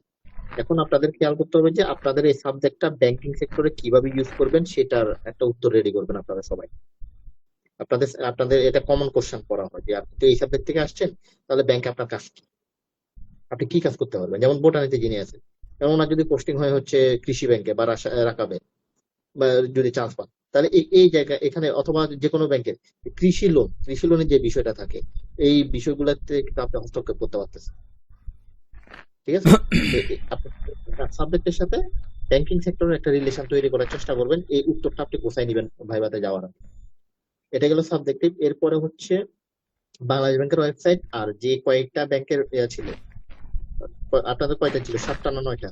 এখন আপনাদের খেয়াল করতে হবে যে আপনাদের এই সাবজেক্টটা ব্যাংকিং সেক্টরে কিভাবে ইউজ করবেন সেটার একটা উত্তর রেডি করবেন আপনারা সবাই। আপনাদের আপনাদের এটা কমন কোশ্চেন করা হয় যে আপনি তো এই সাবজেক্ট থেকে আসছেন, তাহলে ব্যাংকে আপনার কাজ কি, আপনি কি কাজ করতে পারবেন। যেমন বোটানিতে যিনি আছেন, যেমন ওনার যদি পোস্টিং হয় হচ্ছে কৃষি ব্যাংকে বা রাখাবে, বা যদি চান্স পান, তাহলে এই জায়গায় এখানে অথবা যে কোনো ব্যাংকের কৃষি লোনের যে বিষয়টা থাকে এই বিষয়গুলোতে কিন্তু আপনি হস্তক্ষেপ করতে পারতেছেন। ঠিক আছে, তো আপনি সাবজেক্টের সাথে ব্যাংকিং সেক্টরের একটা রিলেশন তৈরি করার চেষ্টা করবেন, এই উত্তরটা আপনি কোথায় নিবেন ভাইভাতে যাওয়ার আগে। এটা গেল সাবজেক্টিভ। এরপরে হচ্ছে বাংলাদেশ ব্যাংকের ওয়েবসাইট, আর যে কয়েকটা ব্যাংকের ছিল, আপনাদের কয়টা ছিল, 7টা না 9টা,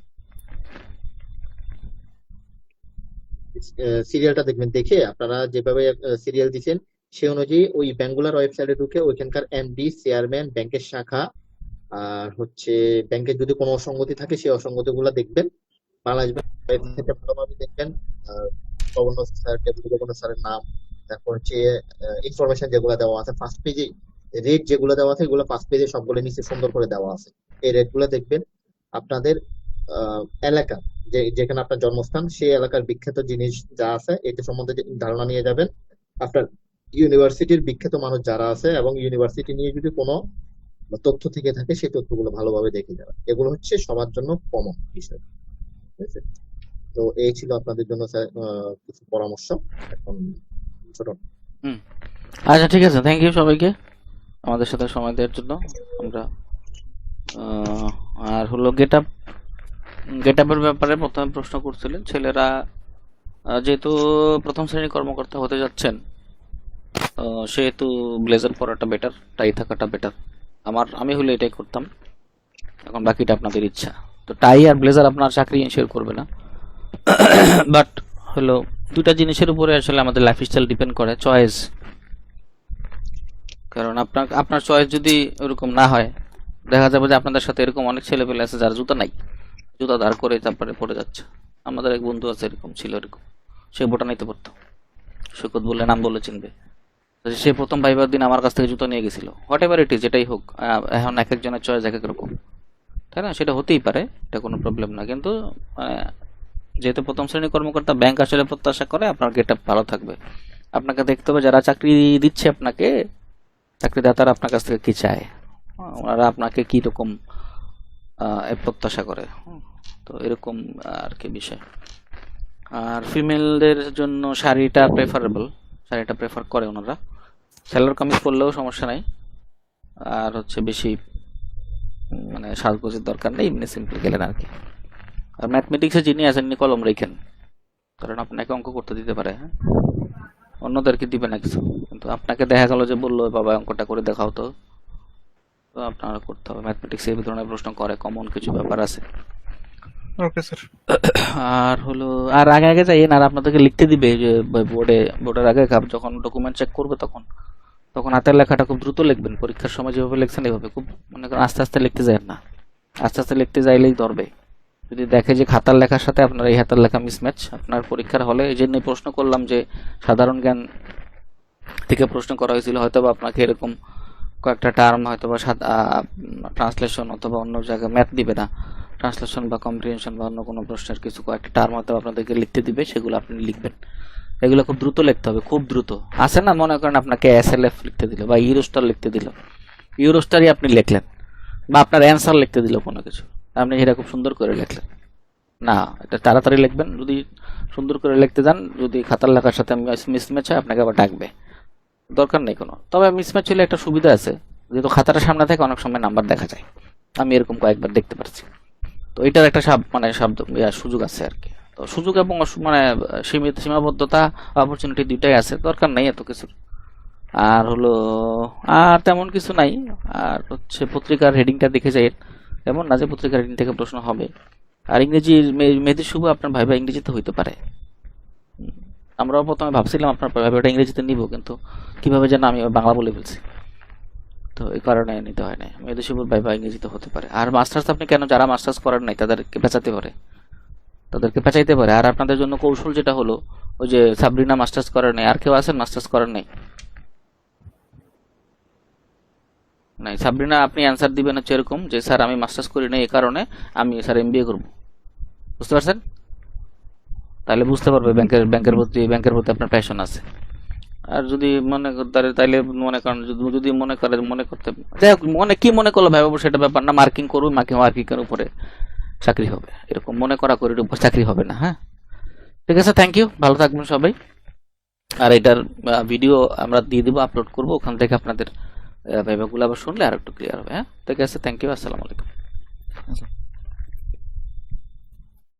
সিরিয়ালটা দেখবেন, দেখে আপনারা যেভাবে সিরিয়াল দিচ্ছেন সে অনুযায়ী ওই ব্যাংকগুলোর ওয়েবসাইটে ঢুকে ওইখানকার এমডি, চেয়ারম্যান, ব্যাংকের শাখা, আর হচ্ছে ব্যাংকের যদি কোনো অসঙ্গতি থাকে সেই অসঙ্গতি গুলা দেখবেন। বাংলাদেশ ব্যাংক ওয়েবসাইটে ভালোভাবে দেখবেন গভর্নর স্যার, ডেপুটি গভর্নর স্যারের নাম, তারপর হচ্ছে ইনফরমেশন যেগুলো দেওয়া আছে ফার্স্ট পেজে, রেট যেগুলো দেওয়া আছে এগুলো ফার্স্ট পেজে সবগুলো নিচে সুন্দর করে দেওয়া আছে। এই রেট গুলো দেখবেন। আপনাদের এলাকা, যেখানে আপনার জন্মস্থান, সেই এলাকার বিখ্যাত জিনিস যা আছে এটা সম্বন্ধে ধারণা নিয়ে যাবেন। আপনার ইউনিভার্সিটির বিখ্যাত মানুষ যারা আছে এবং ইউনিভার্সিটি নিয়ে যদি কোনো তথ্য থেকে থাকে সেই তথ্যগুলো ভালোভাবে দেখে যাবেন। এগুলো হচ্ছে সবার জন্য কমন বিষয়। ঠিক আছে, তো এই ছিল আপনাদের জন্য স্যার কিছু পরামর্শ। এখন ছোট হুম, আচ্ছা ঠিক আছে, থ্যাংক ইউ সবাইকে আমাদের সাথে সময় দেওয়ার জন্য। আমরা আর হলো গেট আপের ব্যাপারে প্রথমে প্রশ্ন করছিলেন ছেলেরা, যেহেতু প্রথম শ্রেণীর কর্মকর্তা হতে যাচ্ছেন, সেহেতু ব্লেজার পরাটা বেটার, টাই থাকাটা বেটার। আমি হলে এটাই করতাম, এখন বাকিটা আপনাদের ইচ্ছা। তো টাই আর ব্লেজার আপনার চাকরি ইনশিওর করবে না, বাট হলো দুটা জিনিসের উপরে আসলে আমাদের লাইফস্টাইল ডিপেন্ড করে, চয়েস। কারণ আপনার চয়েস যদি ওরকম না হয়, দেখা যাবে যে আপনাদের সাথে এরকম অনেক ছেলে পেলে আছে যার জুতা নাই, জুতা দাঁড় করে তারপরে পড়ে যাচ্ছে। আমাদের এক বন্ধু আছে এরকম, ছিল এরকম, সে বোটা নিতে পারতো, সুকত বলে নাম বলে চিনবে। তো সে প্রথম ভাইবার দিন আমার কাছ থেকে জুতো নিয়ে গেছিল, হোয়াট এভার ইট ইজ, যেটাই হোক। এখন এক একজনের চয়েস এক এক রকম, তাই না? সেটা হতেই পারে, এটা কোনো প্রবলেম না। কিন্তু যেহেতু প্রথম শ্রেণীর কর্মকর্তা, ব্যাংক আসলে প্রত্যাশা করে আপনার গেট আপ ভালো থাকবে। আপনাকে দেখতে হবে যারা চাকরি দিচ্ছে আপনাকে, চাকরিদাতারা আপনার কাছ থেকে কি চায়, ওনারা আপনাকে কি রকম প্রত্যাশা করে। তো এরকম আর কি বিষয়। আর ফিমেলদের জন্য শাড়িটা প্রেফার করে ওনারা, সেলার কামিজ পরলেও সমস্যা নাই। আর হচ্ছে বেশি মানে সাজগোজের দরকার নেই, এমনি সিম্পল গেলেন আর কি। আর ম্যাথমেটিক্সে যিনি আছেন উনি কলম রেখেন, কারণ আপনাকে অঙ্ক করতে দিতে পারে, হ্যাঁ, অন্যদেরকে দিবে না কিছু। কিন্তু আপনাকে দেখা গেল যে বললো বাবা অঙ্কটা করে দেখাও, তো আপনারা করতে হবে। ম্যাথমেটিক্সে এই ধরনের প্রশ্ন করে, কমন কিছু ব্যাপার আছে। Okay sir. আর হলো, আর আগে আগে যাই না, আর আপনাদেরকে লিখতে দিবে যে বোর্ডের আগে যখন ডকুমেন্ট চেক করবে তখন হাতের লেখাটা খুব দ্রুত লিখবেন। পরীক্ষার সময় যেভাবে লিখছেন এইভাবে খুব মনে করেন আস্তে আস্তে লিখতে যায় না, আস্তে আস্তে লিখতে যাইলেই ধরবে। যদি দেখে যে খাতার লেখার সাথে আপনার এই হাতের লেখা মিসম্যাচ, আপনার পরীক্ষার হলে, এই জন্যই প্রশ্ন করলাম যে সাধারণ জ্ঞান থেকে প্রশ্ন করা হয়েছিল, হয়তো বা আপনাকে এরকম কয়েকটা টার্ম হয়তো বা ট্রান্সলেশন অথবা অন্য জায়গায় ম্যাথ দিবে না, ট্রান্সলেশন বা কম্প্রিহেনশন বা অন্য কোনো প্রশ্নের কিছু কয়েকটা টার্ম হয়তো আপনাদেরকে লিখতে দিবে, সেগুলো আপনি লিখবেন। এগুলো খুব দ্রুত লিখতে হবে, খুব দ্রুত। আছে না, মনে করেন আপনাকে এসএলএফ লিখতে দিল বা ইউরোস্টার লিখতে দিল, ইউরোস্টারই আপনি লিখলেন, বা আপনার অ্যান্সার লিখতে দিল কোনো কিছু, আপনি সেটা খুব সুন্দর করে লিখলেন না, এটা তাড়াতাড়ি লিখবেন। যদি সুন্দর করে লিখতে যান, যদি খাতার লেখার সাথে মিসম্যাচ হয় আপনাকে আবার ডাকবে, দরকার নেই কোনো। তবে মিসম্যাচ হলে একটা সুবিধা আছে, যেহেতু খাতাটা সামনে থেকে অনেক সময় নাম্বার দেখা যায়, আমি এরকম কয়েকবার দেখতে পারছি। তো এটার একটা সুযোগ আছে আর কি। তো সুযোগ এবং সীমাবদ্ধতা, অপরচুনিটি দুইটাই আছে, দরকার নেই এত কিছুর। আর হলো আর তেমন কিছু নাই। আর হচ্ছে পত্রিকার হেডিংটা দেখে যাই, এমন না যে পত্রিকার হেডিং থেকে প্রশ্ন হবে। আর ইংরেজি মেহেদী শুভ আপনার ভাইবা ইংরেজিতে হইতে পারে। আমরাও প্রথমে ভাবছিলাম আপনার ভাইবাটা ইংরেজিতে নিব, কিন্তু কিভাবে যেন আমি বাংলা বলে ফেলছি, তো এই কারণে নিতে হয় না। মেহেদী শুভর ভাইবা ইংরেজিতে হতে পারে। আর মাস্টার্স আপনি কেন, যারা মাস্টার্স করেন নাই তাদেরকে পেঁচাইতে পারে। আর আপনাদের জন্য কৌশল যেটা হলো, ওই যে সাবরিনা মাস্টার্স করেন নাই, আর কেউ আছেন মাস্টার্স করেন নাই? নাই, সাবরিনা আপনি অ্যান্সার দিবেন হচ্ছে এরকম যে স্যার আমি মাস্টার্স করি নাই, এই কারণে আমি স্যার এমবিএ করব। বুঝতে পারছেন? তাহলে বুঝতে পারবে ব্যাংকের প্রতি আপনার প্যাশন আছে। আর যদি তাইলে মনে করেন, যদি মনে করতে যাই হোক, মনে করলো ভাই বাবু সেটা ব্যাপার না, মার্কিং করুন, মার্কিং এর উপরে চাকরি হবে, এরকম মনে করা করির উপর চাকরি হবে না। হ্যাঁ, ঠিক আছে, থ্যাংক ইউ, ভালো থাকবেন সবাই। আর এটার ভিডিও আমরা দিয়ে দেবো, আপলোড করবো, ওখান থেকে আপনাদের ভাইবাগুলো আবার শুনলে আর একটু ক্লিয়ার হবে। হ্যাঁ, ঠিক আছে, থ্যাংক ইউ, আসসালামু আলাইকুম। আচ্ছা।